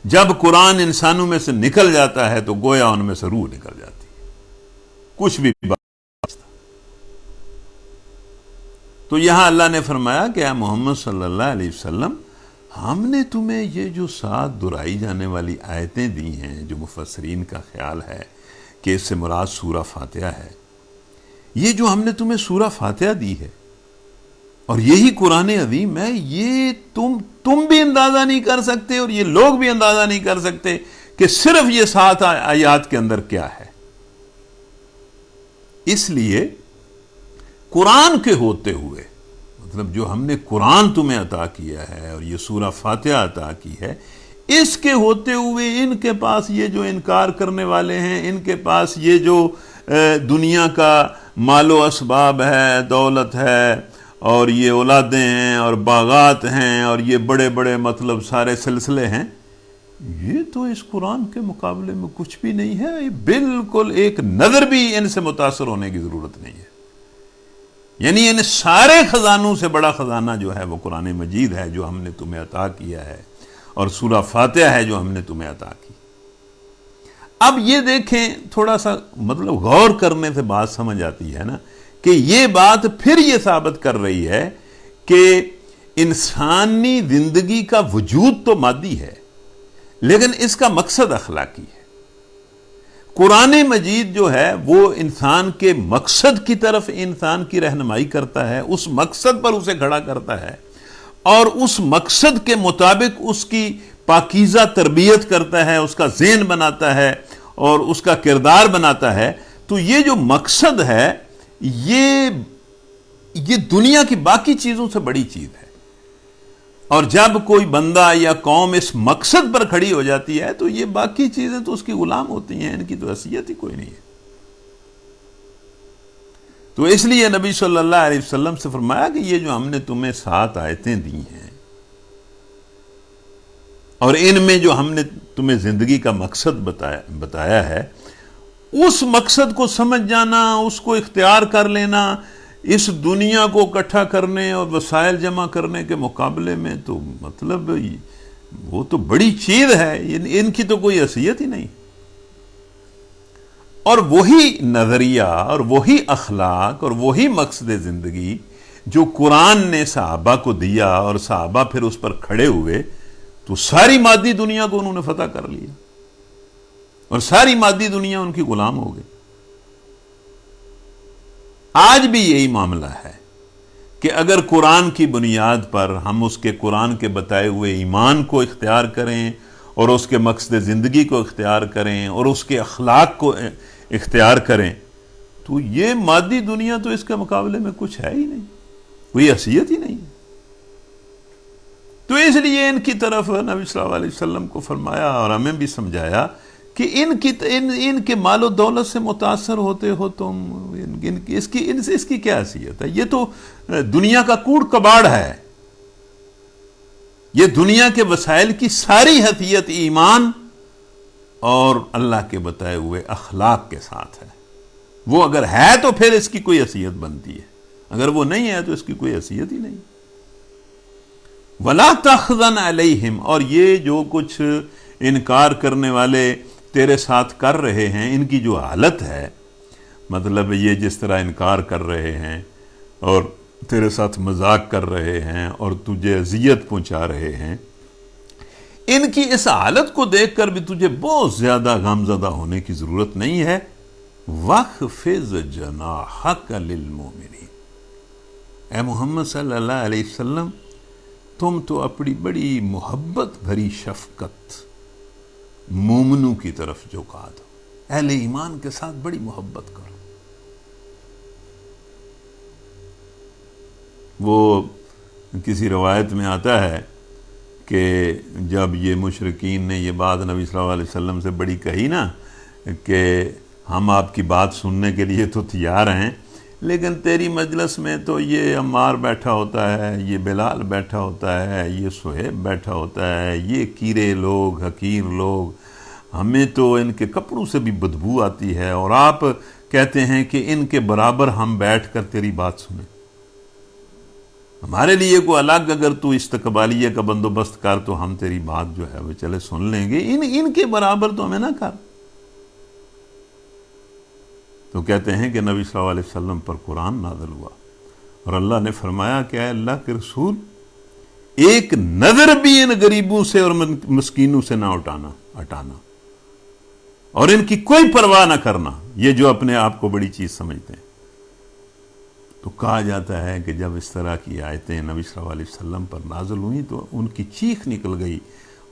جب قرآن انسانوں میں سے نکل جاتا ہے تو گویا ان میں سے روح نکل جاتی ہے، کچھ بھی بات۔ تو یہاں اللہ نے فرمایا کہ اے محمد صلی اللہ علیہ وسلم، ہم نے تمہیں یہ جو 7 دہرائی جانے والی آیتیں دی ہیں، جو مفسرین کا خیال ہے کہ اس سے مراد سورہ فاتحہ ہے، یہ جو ہم نے تمہیں سورہ فاتحہ دی ہے اور یہی قرآن عظیم ہے، یہ تم بھی اندازہ نہیں کر سکتے اور یہ لوگ بھی اندازہ نہیں کر سکتے کہ صرف یہ 7 آیات کے اندر کیا ہے۔ اس لیے قرآن کے ہوتے ہوئے، مطلب جو ہم نے قرآن تمہیں عطا کیا ہے اور یہ سورہ فاتحہ عطا کی ہے، اس کے ہوتے ہوئے ان کے پاس یہ جو انکار کرنے والے ہیں، ان کے پاس یہ جو دنیا کا مال و اسباب ہے، دولت ہے اور یہ اولادیں ہیں اور باغات ہیں اور یہ بڑے بڑے مطلب سارے سلسلے ہیں، یہ تو اس قرآن کے مقابلے میں کچھ بھی نہیں ہے۔ یہ بالکل ایک نظر بھی ان سے متاثر ہونے کی ضرورت نہیں ہے۔ یعنی ان سارے خزانوں سے بڑا خزانہ جو ہے وہ قرآن مجید ہے جو ہم نے تمہیں عطا کیا ہے، اور سورہ فاتحہ ہے جو ہم نے تمہیں عطا کی۔ اب یہ دیکھیں، تھوڑا سا مطلب غور کرنے سے بات سمجھ آتی ہے نا، کہ یہ بات پھر یہ ثابت کر رہی ہے کہ انسانی زندگی کا وجود تو مادی ہے لیکن اس کا مقصد اخلاقی ہے۔ قرآن مجید جو ہے وہ انسان کے مقصد کی طرف انسان کی رہنمائی کرتا ہے، اس مقصد پر اسے کھڑا کرتا ہے اور اس مقصد کے مطابق اس کی پاکیزہ تربیت کرتا ہے، اس کا ذہن بناتا ہے اور اس کا کردار بناتا ہے۔ تو یہ جو مقصد ہے یہ دنیا کی باقی چیزوں سے بڑی چیز ہے، اور جب کوئی بندہ یا قوم اس مقصد پر کھڑی ہو جاتی ہے تو یہ باقی چیزیں تو اس کی غلام ہوتی ہیں، ان کی تو حیثیت ہی کوئی نہیں ہے۔ تو اس لیے نبی صلی اللہ علیہ وسلم سے فرمایا کہ یہ جو ہم نے تمہیں 7 آیتیں دی ہیں اور ان میں جو ہم نے تمہیں زندگی کا مقصد بتایا ہے، اس مقصد کو سمجھ جانا، اس کو اختیار کر لینا، اس دنیا کو اکٹھا کرنے اور وسائل جمع کرنے کے مقابلے میں تو مطلب وہ تو بڑی چیز ہے، ان کی تو کوئی حیثیت ہی نہیں۔ اور وہی نظریہ اور وہی اخلاق اور وہی مقصد زندگی جو قرآن نے صحابہ کو دیا اور صحابہ پھر اس پر کھڑے ہوئے تو ساری مادی دنیا کو انہوں نے فتح کر لیا اور ساری مادی دنیا ان کی غلام ہو گئی۔ آج بھی یہی معاملہ ہے کہ اگر قرآن کی بنیاد پر ہم اس کے قرآن کے بتائے ہوئے ایمان کو اختیار کریں اور اس کے مقصد زندگی کو اختیار کریں اور اس کے اخلاق کو اختیار کریں تو یہ مادی دنیا تو اس کے مقابلے میں کچھ ہے ہی نہیں، کوئی حیثیت ہی نہیں ہے۔ تو اس لیے ان کی طرف نبی صلی اللہ علیہ وسلم کو فرمایا اور ہمیں بھی سمجھایا کہ ان کے مال و دولت سے متاثر ہوتے ہو تم، اس کی کیا حیثیت ہے؟ یہ تو دنیا کا کوڑ کباڑ ہے، یہ دنیا کے وسائل کی ساری حیثیت ایمان اور اللہ کے بتائے ہوئے اخلاق کے ساتھ ہے۔ وہ اگر ہے تو پھر اس کی کوئی حیثیت بنتی ہے، اگر وہ نہیں ہے تو اس کی کوئی حیثیت ہی نہیں۔ وَلَا تَحْزَنْ عَلَيْهِمْ، اور یہ جو کچھ انکار کرنے والے تیرے ساتھ کر رہے ہیں، ان کی جو حالت ہے، مطلب یہ جس طرح انکار کر رہے ہیں اور تیرے ساتھ مذاق کر رہے ہیں اور تجھے اذیت پہنچا رہے ہیں، ان کی اس حالت کو دیکھ کر بھی تجھے بہت زیادہ غمزدہ ہونے کی ضرورت نہیں ہے۔ وَاخْفِضْ جَنَاحَكَ لِلْمُؤْمِنِينَ، اے محمد صلی اللہ علیہ وسلم، تم تو اپنی بڑی محبت بھری شفقت مومنوں کی طرف جھکا دو، اہل ایمان کے ساتھ بڑی محبت کرو۔ وہ کسی روایت میں آتا ہے کہ جب یہ مشرکین نے یہ بات نبی صلی اللہ علیہ وسلم سے بڑی کہی نا کہ ہم آپ کی بات سننے کے لیے تو تیار ہیں، لیکن تیری مجلس میں تو یہ عمار بیٹھا ہوتا ہے، یہ بلال بیٹھا ہوتا ہے، یہ صہیب بیٹھا ہوتا ہے، یہ کیڑے لوگ، حقیر لوگ، ہمیں تو ان کے کپڑوں سے بھی بدبو آتی ہے، اور آپ کہتے ہیں کہ ان کے برابر ہم بیٹھ کر تیری بات سنیں۔ ہمارے لیے کوئی الگ اگر تو استقبالیہ کا بندوبست کر تو ہم تیری بات جو ہے وہ چلے سن لیں گے، ان کے برابر تو ہمیں نہ کر۔ تو کہتے ہیں کہ نبی صلی اللہ علیہ وسلم پر قرآن نازل ہوا اور اللہ نے فرمایا کہ اے اللہ کے رسول، ایک نظر بھی ان غریبوں سے اور مسکینوں سے نہ ہٹانا اور ان کی کوئی پرواہ نہ کرنا، یہ جو اپنے آپ کو بڑی چیز سمجھتے ہیں۔ تو کہا جاتا ہے کہ جب اس طرح کی آیتیں نبی صلی اللہ علیہ وسلم پر نازل ہوئیں تو ان کی چیخ نکل گئی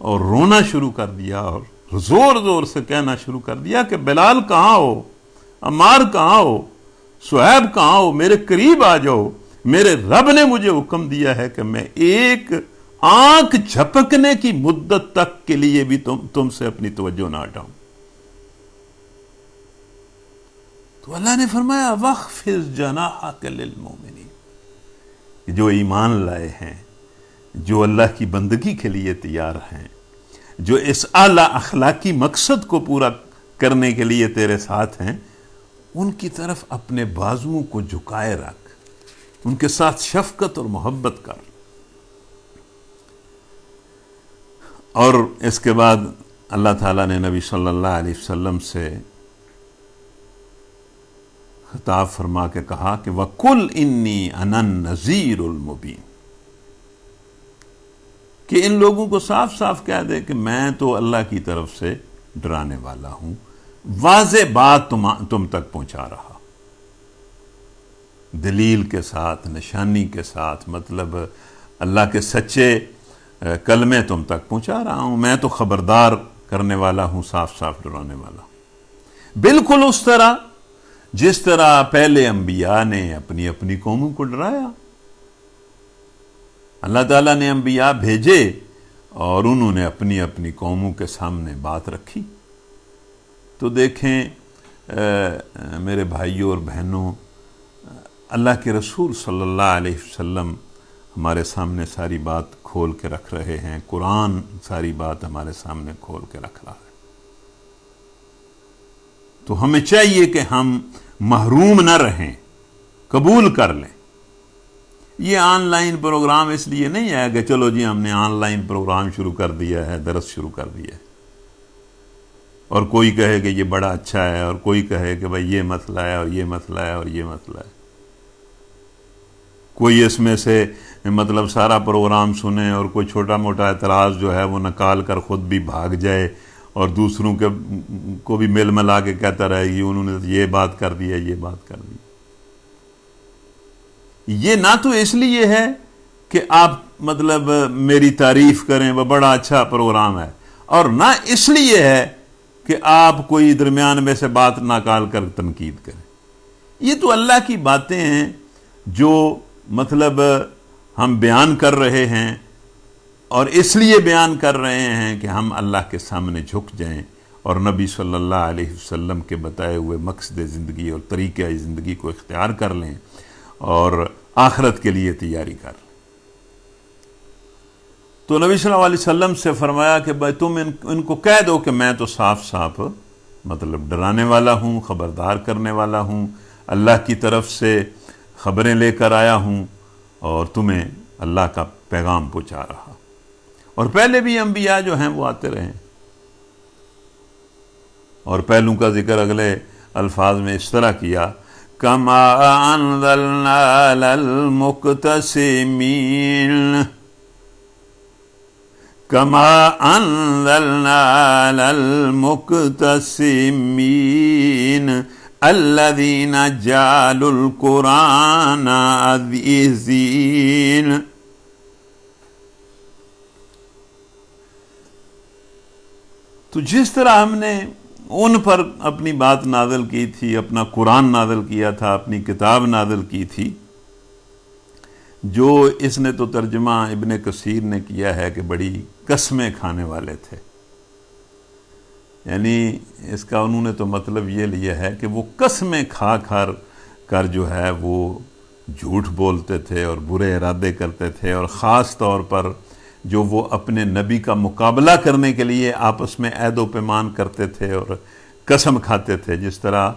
اور رونا شروع کر دیا اور زور زور سے کہنا شروع کر دیا کہ بلال کہاں ہو، عمار کہاں ہو، صہیب کہاں ہو، میرے قریب آ جاؤ، میرے رب نے مجھے حکم دیا ہے کہ میں ایک آنکھ جھپکنے کی مدت تک کے لیے بھی تم سے اپنی توجہ نہ ہٹاؤں۔ تو اللہ نے فرمایا وَاخْفِضْ جَنَاحَكَ لِلْمُؤْمِنِينَ، جو ایمان لائے ہیں، جو اللہ کی بندگی کے لیے تیار ہیں، جو اس اعلیٰ اخلاقی مقصد کو پورا کرنے کے لیے تیرے ساتھ ہیں، ان کی طرف اپنے بازوؤں کو جھکائے رکھ، ان کے ساتھ شفقت اور محبت کر۔ اور اس کے بعد اللہ تعالیٰ نے نبی صلی اللہ علیہ وسلم سے خطاب فرما کے کہا کہ وَقُلْ إِنِّي أَنَا النَّذِيرُ الْمُبِينُ، کہ ان لوگوں کو صاف صاف کہہ دے کہ میں تو اللہ کی طرف سے ڈرانے والا ہوں، واضح بات تم تک پہنچا رہا، دلیل کے ساتھ، نشانی کے ساتھ، مطلب اللہ کے سچے کلمے تم تک پہنچا رہا ہوں، میں تو خبردار کرنے والا ہوں، صاف صاف ڈرانے والا ہوں، بالکل اس طرح جس طرح پہلے انبیاء نے اپنی اپنی قوموں کو ڈرایا۔ اللہ تعالیٰ نے انبیاء بھیجے اور انہوں نے اپنی اپنی قوموں کے سامنے بات رکھی۔ تو دیکھیں میرے بھائیوں اور بہنوں، اللہ کے رسول صلی اللہ علیہ وسلم ہمارے سامنے ساری بات کھول کے رکھ رہے ہیں، قرآن ساری بات ہمارے سامنے کھول کے رکھ رہا ہے۔ تو ہمیں چاہیے کہ ہم محروم نہ رہیں، قبول کر لیں۔ یہ آن لائن پروگرام اس لیے نہیں ہے کہ چلو جی ہم نے آن لائن پروگرام شروع کر دیا ہے، درس شروع کر دیا ہے، اور کوئی کہے کہ یہ بڑا اچھا ہے اور کوئی کہے کہ بھائی یہ مسئلہ ہے اور یہ مسئلہ ہے اور یہ مسئلہ ہے، کوئی اس میں سے مطلب سارا پروگرام سنے اور کوئی چھوٹا موٹا اعتراض جو ہے وہ نکال کر خود بھی بھاگ جائے اور دوسروں کے کو بھی مل ملا کے کہتا رہے گی انہوں نے یہ بات کر دی ہے، یہ بات کر دی۔ یہ نہ تو اس لیے ہے کہ آپ مطلب میری تعریف کریں وہ بڑا اچھا پروگرام ہے، اور نہ اس لیے ہے کہ آپ کوئی درمیان میں سے بات نکال کر تنقید کریں۔ یہ تو اللہ کی باتیں ہیں جو مطلب ہم بیان کر رہے ہیں، اور اس لیے بیان کر رہے ہیں کہ ہم اللہ کے سامنے جھک جائیں اور نبی صلی اللہ علیہ وسلم کے بتائے ہوئے مقصد زندگی اور طریقہ زندگی کو اختیار کر لیں اور آخرت کے لیے تیاری کر لیں۔ تو نبی صلی اللہ علیہ وسلم سے فرمایا کہ بھائی تم ان کو کہہ دو کہ میں تو صاف صاف مطلب ڈرانے والا ہوں، خبردار کرنے والا ہوں، اللہ کی طرف سے خبریں لے کر آیا ہوں اور تمہیں اللہ کا پیغام پہنچا رہا۔ اور پہلے بھی انبیاء جو ہیں وہ آتے رہے، اور پہلوں کا ذکر اگلے الفاظ میں اس طرح کیا، کما انزلنا علی المقتسمین، کما انزلنا علی المقتسمین الذین جعلوا القرآن عزیزین۔ تو جس طرح ہم نے ان پر اپنی بات نازل کی تھی، اپنا قرآن نازل کیا تھا، اپنی کتاب نازل کی تھی، جو اس نے تو ترجمہ ابن کثیر نے کیا ہے کہ بڑی قسمیں کھانے والے تھے، یعنی اس کا انہوں نے تو مطلب یہ لیا ہے کہ وہ قسمیں کھا کر جو ہے وہ جھوٹ بولتے تھے اور برے ارادے کرتے تھے، اور خاص طور پر جو وہ اپنے نبی کا مقابلہ کرنے کے لیے آپس میں عہد و پیمان کرتے تھے اور قسم کھاتے تھے، جس طرح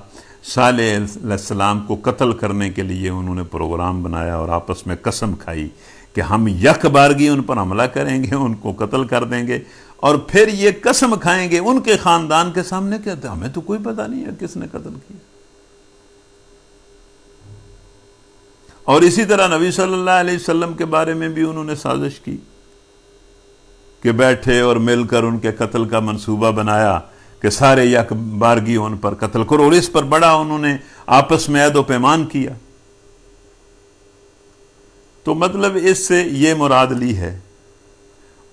صالح علیہ السلام کو قتل کرنے کے لیے انہوں نے پروگرام بنایا اور آپس میں قسم کھائی کہ ہم یک بارگی ان پر حملہ کریں گے، ان کو قتل کر دیں گے، اور پھر یہ قسم کھائیں گے ان کے خاندان کے سامنے کہ ہمیں تو کوئی پتہ نہیں ہے کس نے قتل کیا۔ اور اسی طرح نبی صلی اللہ علیہ وسلم کے بارے میں بھی انہوں نے سازش کی کہ بیٹھے اور مل کر ان کے قتل کا منصوبہ بنایا کہ سارے یک بارگی ان پر قتل کرو، اور اس پر بڑا انہوں نے آپس میں عہد و پیمان کیا۔ تو مطلب اس سے یہ مراد لی ہے،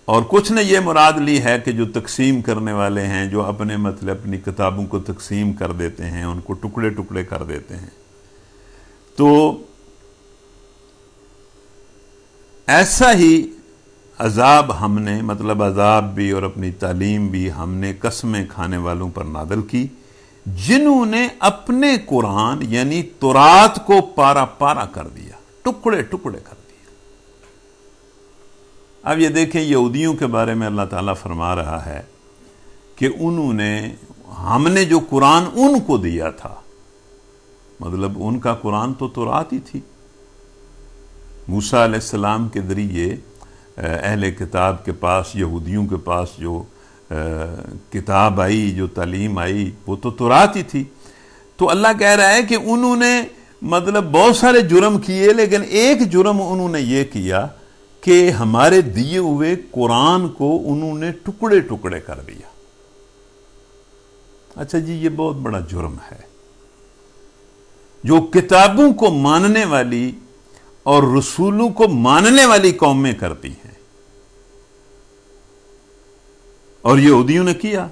اور کچھ نے یہ مراد لی ہے کہ جو تقسیم کرنے والے ہیں، جو اپنے مطلب اپنی کتابوں کو تقسیم کر دیتے ہیں، ان کو ٹکڑے ٹکڑے کر دیتے ہیں، تو ایسا ہی عذاب ہم نے مطلب عذاب بھی اور اپنی تعلیم بھی ہم نے قسمیں کھانے والوں پر نازل کی، جنہوں نے اپنے قرآن یعنی تورات کو پارا پارا کر دیا، ٹکڑے ٹکڑے کر دیا۔ اب یہ دیکھیں یہودیوں کے بارے میں اللہ تعالیٰ فرما رہا ہے کہ انہوں نے، ہم نے جو قرآن ان کو دیا تھا، مطلب ان کا قرآن تو تورات ہی تھی، موسیٰ علیہ السلام کے ذریعے اہل کتاب کے پاس، یہودیوں کے پاس جو کتاب آئی، جو تعلیم آئی، وہ تو تورات ہی تھی۔ تو اللہ کہہ رہا ہے کہ انہوں نے مطلب بہت سارے جرم کیے، لیکن ایک جرم انہوں نے یہ کیا کہ ہمارے دیے ہوئے قرآن کو انہوں نے ٹکڑے ٹکڑے کر دیا۔ اچھا جی، یہ بہت بڑا جرم ہے جو کتابوں کو ماننے والی اور رسولوں کو ماننے والی قومیں کرتی ہیں، اور یہودیوں نے کیا،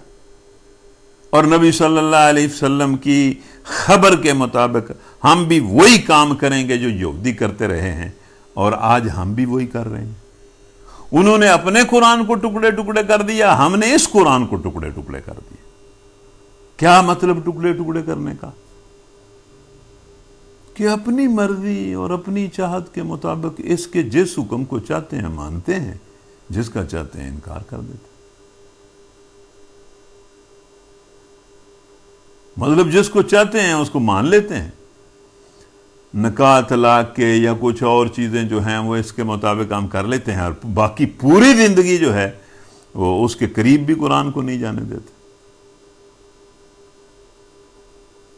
اور نبی صلی اللہ علیہ وسلم کی خبر کے مطابق ہم بھی وہی کام کریں گے جو یہودی کرتے رہے ہیں، اور آج ہم بھی وہی کر رہے ہیں۔ انہوں نے اپنے قرآن کو ٹکڑے ٹکڑے کر دیا، ہم نے اس قرآن کو ٹکڑے ٹکڑے کر دیا۔ کیا مطلب ٹکڑے ٹکڑے کرنے کا؟ کہ اپنی مرضی اور اپنی چاہت کے مطابق اس کے جس حکم کو چاہتے ہیں مانتے ہیں، جس کا چاہتے ہیں انکار کر دیتے ہیں۔ مطلب جس کو چاہتے ہیں اس کو مان لیتے ہیں، نکاح طلاق کے یا کچھ اور چیزیں جو ہیں وہ اس کے مطابق ہم کر لیتے ہیں، اور باقی پوری زندگی جو ہے وہ اس کے قریب بھی قرآن کو نہیں جانے دیتے۔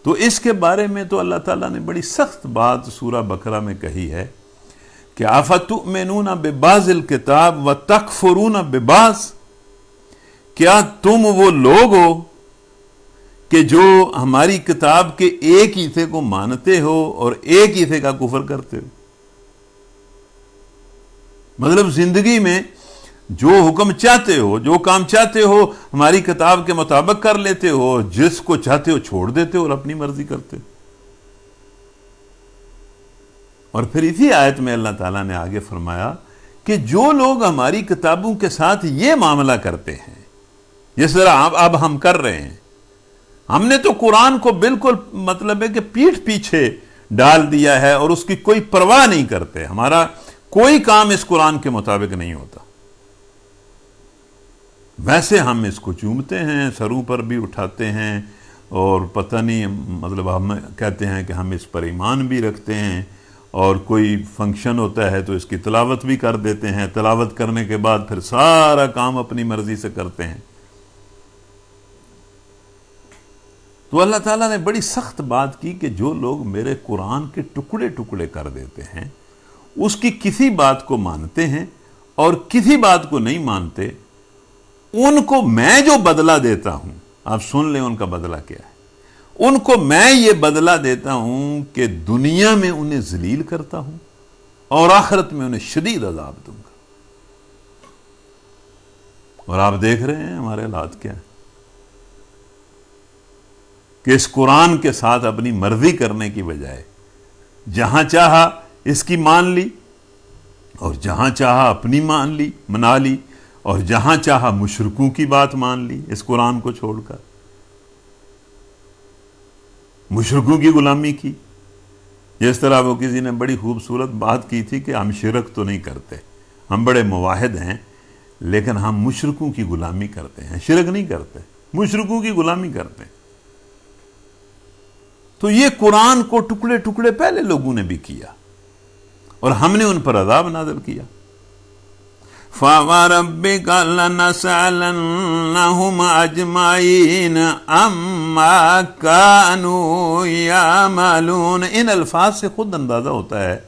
تو اس کے بارے میں تو اللہ تعالیٰ نے بڑی سخت بات سورہ بقرہ میں کہی ہے کہ افتؤمنون ببعض الکتاب وتکفرون ببعض، کیا تم وہ لوگ ہو کہ جو ہماری کتاب کے ایک حصے کو مانتے ہو اور ایک حصے کا کفر کرتے ہو؟ مطلب زندگی میں جو حکم چاہتے ہو، جو کام چاہتے ہو، ہماری کتاب کے مطابق کر لیتے ہو، جس کو چاہتے ہو چھوڑ دیتے ہو اور اپنی مرضی کرتے ہو۔ اور پھر اسی آیت میں اللہ تعالیٰ نے آگے فرمایا کہ جو لوگ ہماری کتابوں کے ساتھ یہ معاملہ کرتے ہیں جس طرح اب ہم کر رہے ہیں، ہم نے تو قرآن کو بالکل مطلب ہے کہ پیٹھ پیچھے ڈال دیا ہے اور اس کی کوئی پرواہ نہیں کرتے، ہمارا کوئی کام اس قرآن کے مطابق نہیں ہوتا، ویسے ہم اس کو چومتے ہیں، سروں پر بھی اٹھاتے ہیں، اور پتہ نہیں مطلب ہم کہتے ہیں کہ ہم اس پر ایمان بھی رکھتے ہیں، اور کوئی فنکشن ہوتا ہے تو اس کی تلاوت بھی کر دیتے ہیں، تلاوت کرنے کے بعد پھر سارا کام اپنی مرضی سے کرتے ہیں۔ تو اللہ تعالیٰ نے بڑی سخت بات کی کہ جو لوگ میرے قرآن کے ٹکڑے ٹکڑے کر دیتے ہیں، اس کی کسی بات کو مانتے ہیں اور کسی بات کو نہیں مانتے، ان کو میں جو بدلہ دیتا ہوں، آپ سن لیں ان کا بدلہ کیا ہے، ان کو میں یہ بدلہ دیتا ہوں کہ دنیا میں انہیں ذلیل کرتا ہوں اور آخرت میں انہیں شدید عذاب دوں گا۔ اور آپ دیکھ رہے ہیں ہمارے حالات کیا ہے کہ اس قرآن کے ساتھ اپنی مرضی کرنے کی بجائے جہاں چاہا اس کی مان لی، اور جہاں چاہا اپنی منا لی، اور جہاں چاہا مشرکوں کی بات مان لی، اس قرآن کو چھوڑ کر مشرکوں کی غلامی کی۔ جس طرح وہ کسی نے بڑی خوبصورت بات کی تھی کہ ہم شرک تو نہیں کرتے، ہم بڑے موحد ہیں، لیکن ہم مشرکوں کی غلامی کرتے ہیں، شرک نہیں کرتے، مشرکوں کی غلامی کرتے ہیں۔ تو یہ قرآن کو ٹکڑے ٹکڑے پہلے لوگوں نے بھی کیا اور ہم نے ان پر عذاب نازل کیا۔ فَوَرَبِّكَ لَنَسْأَلَنَّهُمْ أَجْمَعِينَ عَمَّا كَانُوا يَعْمَلُونَ۔ ان الفاظ سے خود اندازہ ہوتا ہے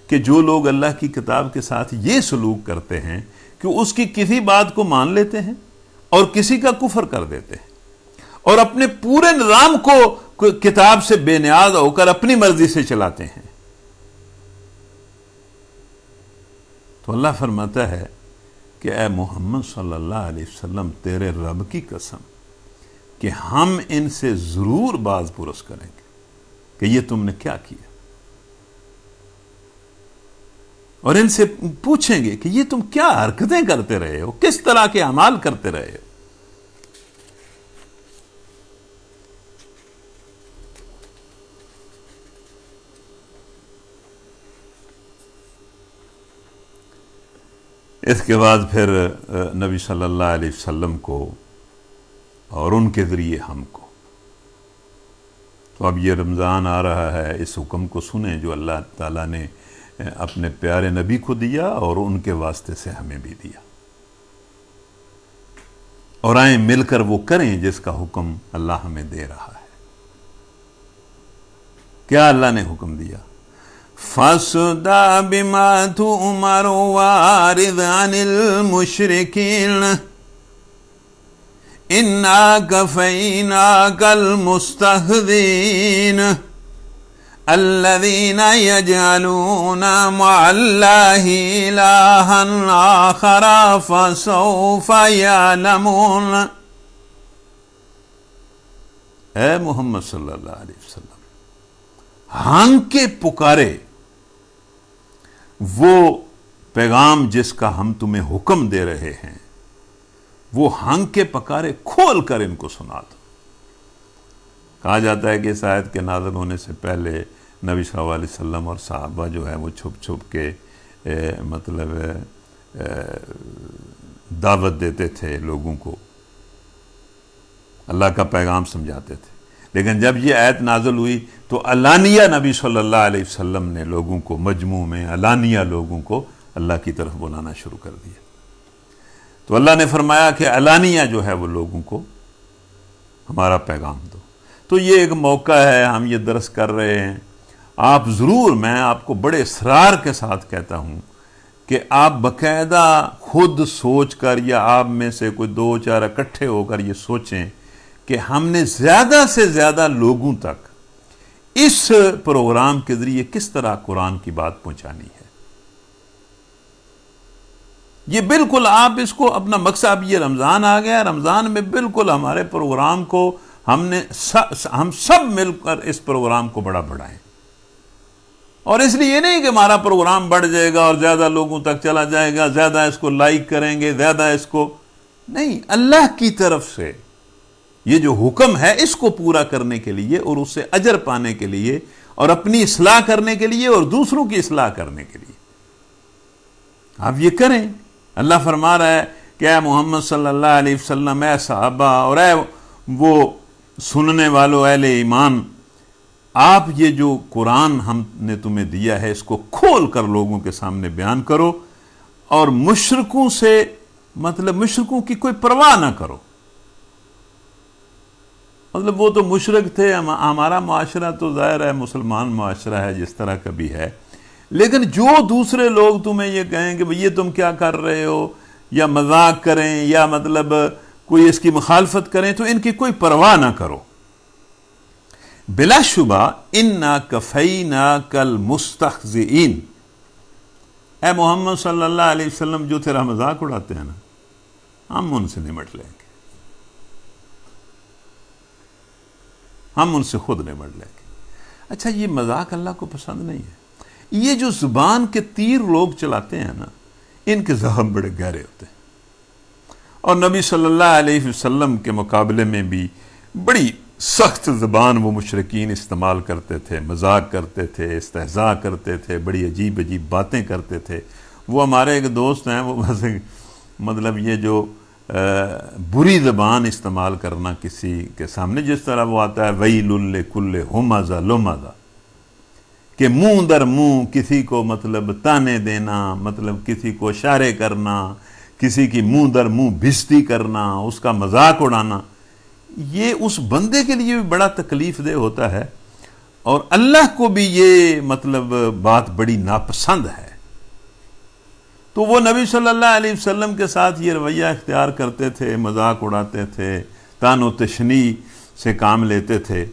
کہ جو لوگ اللہ کی کتاب کے ساتھ یہ سلوک کرتے ہیں کہ اس کی کسی بات کو مان لیتے ہیں اور کسی کا کفر کر دیتے ہیں اور اپنے پورے نظام کو کتاب سے بے نیاز ہو کر اپنی مرضی سے چلاتے ہیں، تو اللہ فرماتا ہے کہ اے محمد صلی اللہ علیہ وسلم، تیرے رب کی قسم کہ ہم ان سے ضرور باز پرس کریں گے کہ یہ تم نے کیا کیا، اور ان سے پوچھیں گے کہ یہ تم کیا حرکتیں کرتے رہے ہو، کس طرح کے اعمال کرتے رہے ہو۔ اس کے بعد پھر نبی صلی اللہ علیہ وسلم کو اور ان کے ذریعے ہم کو، تو اب یہ رمضان آ رہا ہے، اس حکم کو سنیں جو اللہ تعالیٰ نے اپنے پیارے نبی کو دیا اور ان کے واسطے سے ہمیں بھی دیا، اور آئیں مل کر وہ کریں جس کا حکم اللہ ہمیں دے رہا ہے۔ کیا اللہ نے حکم دیا؟ فَاصْدَعْ بِمَا تُؤْمَرُ وَأَعْرِضْ عَنِ الْمُشْرِكِينَ إِنَّا كَفَيْنَاكَ الْمُسْتَهْزِئِينَ الَّذِينَ يَجْعَلُونَ مَعَ اللَّهِ إِلَٰهًا آخَرَ فَسَوْفَ يَعْلَمُونَ۔ اے محمد صلی اللہ علیہ وسلم، ہانک کے پکارے وہ پیغام جس کا ہم تمہیں حکم دے رہے ہیں، وہ ہانک کے پکارے کھول کر ان کو سنا دو۔ کہا جاتا ہے کہ اس آیت کے نازل ہونے سے پہلے نبی صلی اللہ علیہ وسلم اور صحابہ جو ہے وہ چھپ چھپ کے مطلب دعوت دیتے تھے، لوگوں کو اللہ کا پیغام سمجھاتے تھے، لیکن جب یہ آیت نازل ہوئی تو علانیہ نبی صلی اللہ علیہ وسلم نے لوگوں کو مجموع میں علانیہ لوگوں کو اللہ کی طرف بلانا شروع کر دیا۔ تو اللہ نے فرمایا کہ علانیہ جو ہے وہ لوگوں کو ہمارا پیغام دو۔ تو یہ ایک موقع ہے، ہم یہ درس کر رہے ہیں، آپ ضرور، میں آپ کو بڑے اصرار کے ساتھ کہتا ہوں کہ آپ باقاعدہ خود سوچ کر، یا آپ میں سے کوئی دو چار اکٹھے ہو کر یہ سوچیں کہ ہم نے زیادہ سے زیادہ لوگوں تک اس پروگرام کے ذریعے کس طرح قرآن کی بات پہنچانی ہے۔ یہ بالکل آپ اس کو اپنا مقصد، اب یہ رمضان آ گیا، رمضان میں بالکل ہمارے پروگرام کو ہم سب مل کر اس پروگرام کو بڑا بڑھائیں، اور اس لیے یہ نہیں کہ ہمارا پروگرام بڑھ جائے گا اور زیادہ لوگوں تک چلا جائے گا، زیادہ اس کو لائک کریں گے، زیادہ اس کو نہیں، اللہ کی طرف سے یہ جو حکم ہے اس کو پورا کرنے کے لیے اور اس سے اجر پانے کے لیے اور اپنی اصلاح کرنے کے لیے اور دوسروں کی اصلاح کرنے کے لیے آپ یہ کریں۔ اللہ فرما رہا ہے کہ اے محمد صلی اللہ علیہ وسلم، اے صحابہ اور اے وہ سننے والوں اہل ایمان، آپ یہ جو قرآن ہم نے تمہیں دیا ہے اس کو کھول کر لوگوں کے سامنے بیان کرو اور مشرکوں سے مطلب مشرکوں کی کوئی پرواہ نہ کرو۔ مطلب وہ تو مشرک تھے، ہمارا معاشرہ تو ظاہر ہے مسلمان معاشرہ ہے جس طرح کا بھی ہے، لیکن جو دوسرے لوگ تمہیں یہ کہیں کہ یہ تم کیا کر رہے ہو، یا مذاق کریں یا مطلب کوئی اس کی مخالفت کریں، تو ان کی کوئی پرواہ نہ کرو۔ بلا شبہ انا کفیناک المستہزئین، اے محمد صلی اللہ علیہ وسلم جو تیرا مذاق اڑاتے ہیں نا، ہم ان سے نمٹ لیں گے، ہم ان سے خود نمٹ لیں گے۔ اچھا، یہ مذاق اللہ کو پسند نہیں ہے۔ یہ جو زبان کے تیر لوگ چلاتے ہیں نا، ان کے زخم بڑے گہرے ہوتے ہیں، اور نبی صلی اللہ علیہ وسلم کے مقابلے میں بھی بڑی سخت زبان وہ مشرکین استعمال کرتے تھے، مذاق کرتے تھے، استہزاء کرتے تھے، بڑی عجیب عجیب باتیں کرتے تھے۔ وہ ہمارے ایک دوست ہیں، وہ بس مطلب یہ جو بری زبان استعمال کرنا کسی کے سامنے، جس طرح وہ آتا ہے ویل لکل ہمزہ لمزہ، کہ منہ در منہ کسی کو مطلب تانے دینا، مطلب کسی کو اشارے کرنا، کسی کی منہ در منہ بھیستی کرنا، اس کا مذاق اڑانا، یہ اس بندے کے لیے بھی بڑا تکلیف دہ ہوتا ہے، اور اللہ کو بھی یہ مطلب بات بڑی ناپسند ہے۔ تو وہ نبی صلی اللہ علیہ وسلم کے ساتھ یہ رویہ اختیار کرتے تھے، مذاق اڑاتے تھے، تان و تشنیع سے کام لیتے تھے۔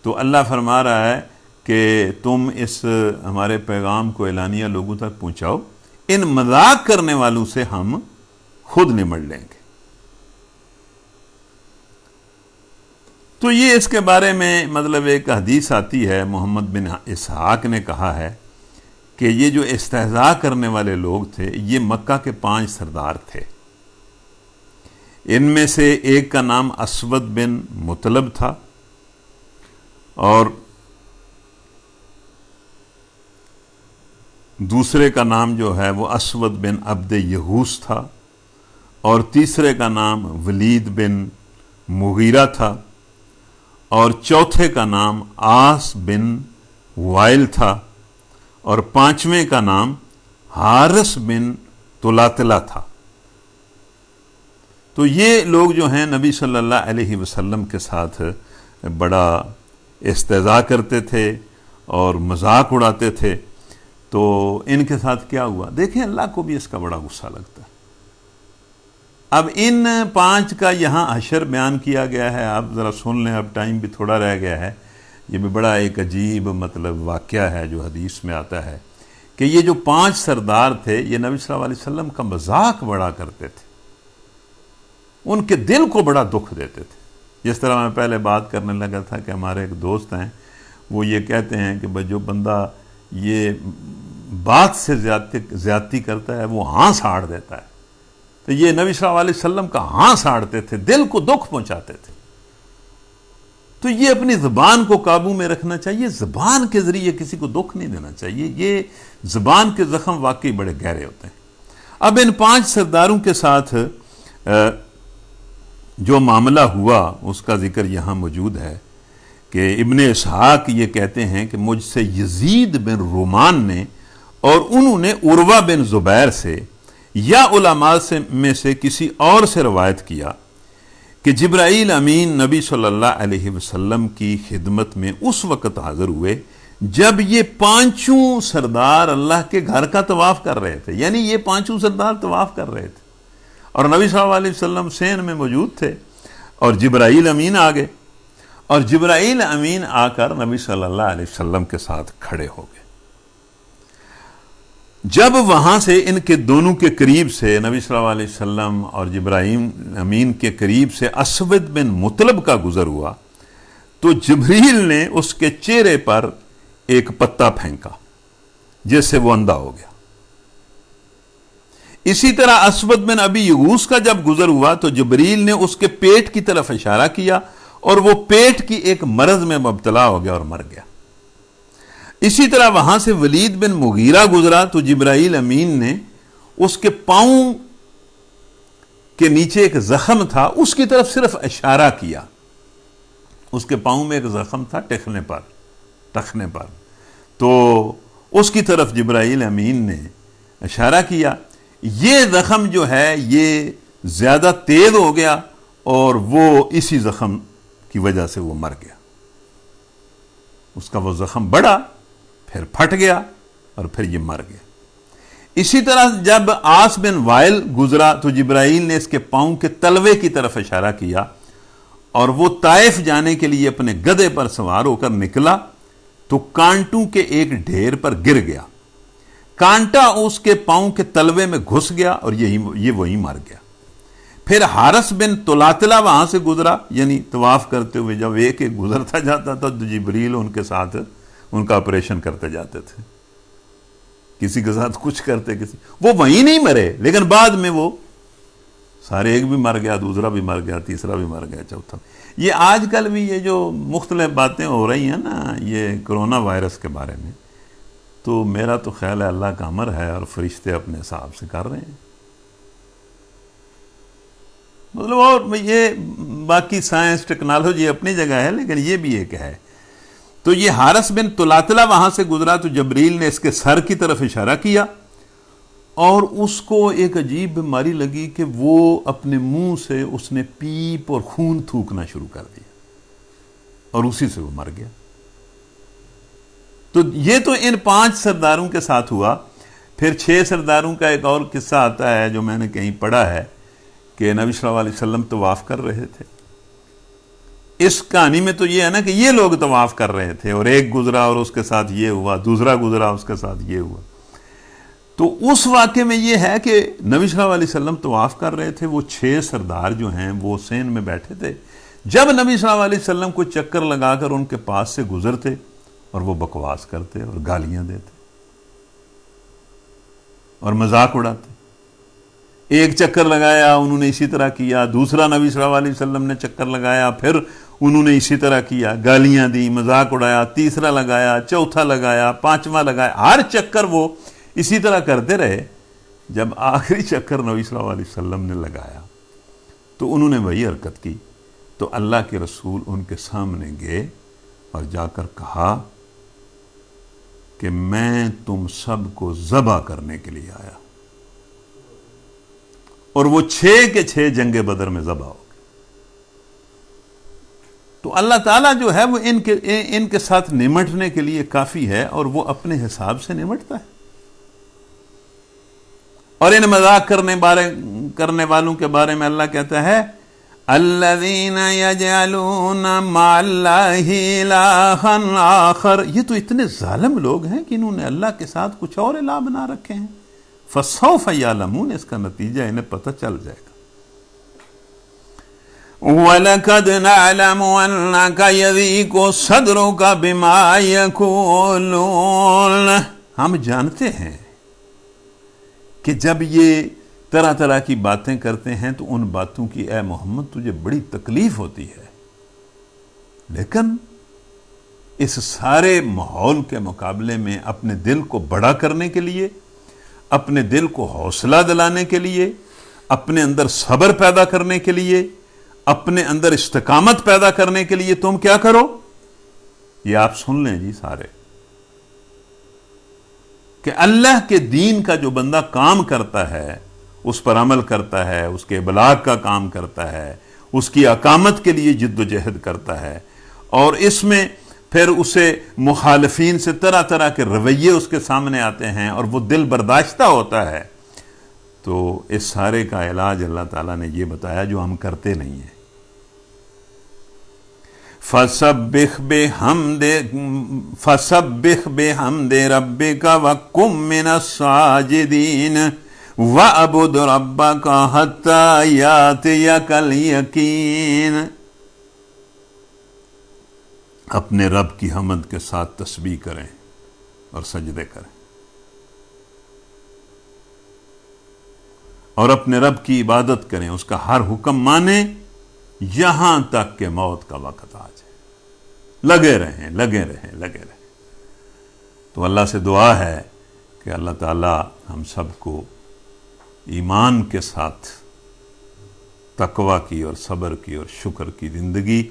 تو اللہ فرما رہا ہے کہ تم اس ہمارے پیغام کو اعلانیہ لوگوں تک پہنچاؤ، ان مذاق کرنے والوں سے ہم خود نمٹ لیں گے۔ تو یہ اس کے بارے میں مطلب ایک حدیث آتی ہے، محمد بن اسحاق نے کہا ہے کہ یہ جو استہزاء کرنے والے لوگ تھے یہ مکہ کے 5 سردار تھے۔ ان میں سے ایک کا نام اسود بن مطلب تھا، اور دوسرے کا نام جو ہے وہ اسود بن عبد یہوس تھا، اور تیسرے کا نام ولید بن مغیرہ تھا، اور چوتھے کا نام آس بن وائل تھا، اور 5ویں کا نام حارث بن طلاتلہ تھا۔ تو یہ لوگ جو ہیں نبی صلی اللہ علیہ وسلم کے ساتھ بڑا استہزاء کرتے تھے اور مذاق اڑاتے تھے۔ تو ان کے ساتھ کیا ہوا دیکھیں، اللہ کو بھی اس کا بڑا غصہ لگتا ہے۔ اب ان 5 کا یہاں حشر بیان کیا گیا ہے، آپ ذرا سن لیں، اب ٹائم بھی تھوڑا رہ گیا ہے۔ یہ بھی بڑا ایک عجیب مطلب واقعہ ہے جو حدیث میں آتا ہے کہ یہ جو 5 سردار تھے یہ نبی صلی اللہ علیہ وسلم کا مذاق بڑا کرتے تھے، ان کے دل کو بڑا دکھ دیتے تھے۔ جس طرح میں پہلے بات کرنے لگا تھا کہ ہمارے ایک دوست ہیں، وہ یہ کہتے ہیں کہ جو بندہ یہ بات سے زیادتی کرتا ہے وہ ہانس ہاڑ دیتا ہے، تو یہ نبی صلی اللہ علیہ وسلم کا ہانس ہاڑتے تھے، دل کو دکھ پہنچاتے تھے۔ تو یہ اپنی زبان کو قابو میں رکھنا چاہیے، زبان کے ذریعے کسی کو دکھ نہیں دینا چاہیے، یہ زبان کے زخم واقعی بڑے گہرے ہوتے ہیں۔ اب ان 5 سرداروں کے ساتھ جو معاملہ ہوا اس کا ذکر یہاں موجود ہے کہ ابن اسحاق یہ کہتے ہیں کہ مجھ سے یزید بن رومان نے اور انہوں نے عروہ بن زبیر سے یا علماء میں سے کسی اور سے روایت کیا کہ جبرائیل امین نبی صلی اللہ علیہ وسلم کی خدمت میں اس وقت حاضر ہوئے جب یہ 5 سردار اللہ کے گھر کا طواف کر رہے تھے، یعنی یہ 5 سردار طواف کر رہے تھے اور نبی صلی اللہ علیہ وسلم سین میں موجود تھے، اور جبرائیل امین آ گئے، اور جبرائیل امین آ کر نبی صلی اللہ علیہ وسلم کے ساتھ کھڑے ہو گئے۔ جب وہاں سے ان کے دونوں کے قریب سے نبی صلی اللہ علیہ وسلم اور جبرائیل امین کے قریب سے اسود بن مطلب کا گزر ہوا تو جبریل نے اس کے چہرے پر ایک پتا پھینکا، جس سے وہ اندھا ہو گیا۔ اسی طرح اسود بن ابی یغوث کا جب گزر ہوا تو جبریل نے اس کے پیٹ کی طرف اشارہ کیا اور وہ پیٹ کی ایک مرض میں مبتلا ہو گیا اور مر گیا۔ اسی طرح وہاں سے ولید بن مغیرہ گزرا تو جبرائیل امین نے اس کے پاؤں کے نیچے ایک زخم تھا، اس کی طرف صرف اشارہ کیا۔ اس کے پاؤں میں ایک زخم تھا ٹخنے پر، تو اس کی طرف جبرائیل امین نے اشارہ کیا۔ یہ زخم جو ہے یہ زیادہ تیز ہو گیا اور وہ اسی زخم کی وجہ سے وہ مر گیا۔ اس کا وہ زخم بڑھا، پھر پھٹ گیا اور پھر یہ مر گیا۔ اسی طرح جب عاص بن وائل گزرا تو جبرائیل نے اس کے پاؤں کے تلوے کی طرف اشارہ کیا اور وہ طائف جانے کے لیے اپنے گدھے پر سوار ہو کر نکلا تو کانٹوں کے ایک ڈھیر پر گر گیا، کانٹا اس کے پاؤں کے تلوے میں گھس گیا اور یہ وہی مر گیا۔ پھر حارث بن طلاتلہ وہاں سے گزرا، یعنی طواف کرتے ہوئے جب ایک گزرتا جاتا تھا تو جبریل ان کے ساتھ ان کا آپریشن کرتے جاتے تھے، کسی کے ساتھ کچھ کرتے، وہ وہیں نہیں مرے لیکن بعد میں وہ سارے، ایک بھی مر گیا، دوسرا بھی مر گیا، تیسرا بھی مر گیا، چوتھا۔ یہ آج کل بھی یہ جو مختلف باتیں ہو رہی ہیں نا یہ کرونا وائرس کے بارے میں، تو میرا تو خیال ہے اللہ کا امر ہے اور فرشتے اپنے حساب سے کر رہے ہیں، مطلب، اور یہ باقی سائنس ٹیکنالوجی اپنی جگہ ہے لیکن یہ بھی ایک ہے۔ تو یہ حارث بن طلاتلہ وہاں سے گزرا تو جبریل نے اس کے سر کی طرف اشارہ کیا اور اس کو ایک عجیب بیماری لگی کہ وہ اپنے منہ سے اس نے پیپ اور خون تھوکنا شروع کر دیا اور اسی سے وہ مر گیا۔ تو یہ تو ان 5 سرداروں کے ساتھ ہوا۔ پھر 6 سرداروں کا ایک اور قصہ آتا ہے جو میں نے کہیں پڑھا ہے کہ نبی صلی اللہ علیہ وسلم طواف کر رہے تھے۔ اس کہانی میں تو یہ ہے نا کہ یہ لوگ طواف کر رہے تھے اور ایک گزرا اور اس کے ساتھ یہ ہوا، دوسرا گزرا اس کے ساتھ یہ ہوا۔ تو اس واقعے میں یہ ہے کہ نبی صلی اللہ علیہ وسلم طواف کر رہے تھے، وہ 6 سردار جو ہیں وہ حسین میں بیٹھے تھے۔ جب نبی صلی اللہ علیہ وسلم کو چکر لگا کر ان کے پاس سے گزرتے اور وہ بکواس کرتے اور گالیاں دیتے اور مذاق اڑاتے۔ ایک چکر لگایا انہوں نے اسی طرح کیا، دوسرا نبی صلی اللہ علیہ وسلم نے چکر لگایا، پھر انہوں نے اسی طرح کیا، گالیاں دی، مذاق اڑایا، تیسرا لگایا، چوتھا لگایا، 5واں لگایا، ہر چکر وہ اسی طرح کرتے رہے۔ جب آخری چکر نبی صلی اللہ علیہ وسلم نے لگایا تو انہوں نے وہی حرکت کی، تو اللہ کے رسول ان کے سامنے گئے اور جا کر کہا کہ میں تم سب کو ذبح کرنے کے لیے آیا، اور وہ 6 کے 6 جنگ بدر میں ذبح ہو گئے۔ تو اللہ تعالیٰ جو ہے وہ ان کے ساتھ نمٹنے کے لیے کافی ہے اور وہ اپنے حساب سے نمٹتا ہے۔ اور ان مذاق کرنے والوں کے بارے میں اللہ کہتا ہے الذین یجعلون مع اللہ الہا آخر، یہ تو اتنے ظالم لوگ ہیں کہ انہوں نے اللہ کے ساتھ کچھ اور الہ بنا رکھے ہیں۔ فسوف یعلمون، اس کا نتیجہ انہیں پتہ چل جائے گا۔ وَلَقَدْ نَعْلَمُ أَنَّكَ يَضِيقُ صَدْرُكَ بِمَا يَقُولُونَ، ہم جانتے ہیں کہ جب یہ طرح طرح کی باتیں کرتے ہیں تو ان باتوں کی اے محمد تجھے بڑی تکلیف ہوتی ہے، لیکن اس سارے ماحول کے مقابلے میں اپنے دل کو بڑا کرنے کے لیے، اپنے دل کو حوصلہ دلانے کے لیے، اپنے اندر صبر پیدا کرنے کے لیے، اپنے اندر استقامت پیدا کرنے کے لیے تم کیا کرو؟ یہ آپ سن لیں جی سارے، کہ اللہ کے دین کا جو بندہ کام کرتا ہے، اس پر عمل کرتا ہے، اس کے ابلاغ کا کام کرتا ہے، اس کی اقامت کے لیے جد و جہد کرتا ہے، اور اس میں پھر اسے مخالفین سے طرح طرح کے رویے اس کے سامنے آتے ہیں اور وہ دل برداشتہ ہوتا ہے، تو اس سارے کا علاج اللہ تعالیٰ نے یہ بتایا جو ہم کرتے نہیں ہیں۔ فَسَبِّحْ بِحَمْدِ رَبِّكَ وَكُن مِّنَ السَّاجِدِينَ وَاعْبُدْ رَبَّكَ حَتَّى يَأْتِيَكَ الْيَقِينُ، اپنے رب کی حمد کے ساتھ تسبیح کریں اور سجدے کریں اور اپنے رب کی عبادت کریں، اس کا ہر حکم مانیں یہاں تک کہ موت کا وقت آ جائے. لگے رہیں لگے رہیں لگے رہیں. تو اللہ سے دعا ہے کہ اللہ تعالی ہم سب کو ایمان کے ساتھ تقوی کی اور صبر کی اور شکر کی زندگی،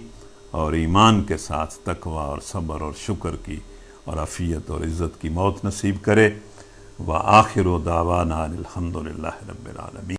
اور ایمان کے ساتھ تقوی اور صبر اور شکر کی اور عافیت اور عزت کی موت نصیب کرے. وآخر دعوانا الحمد للہ رب العالمین.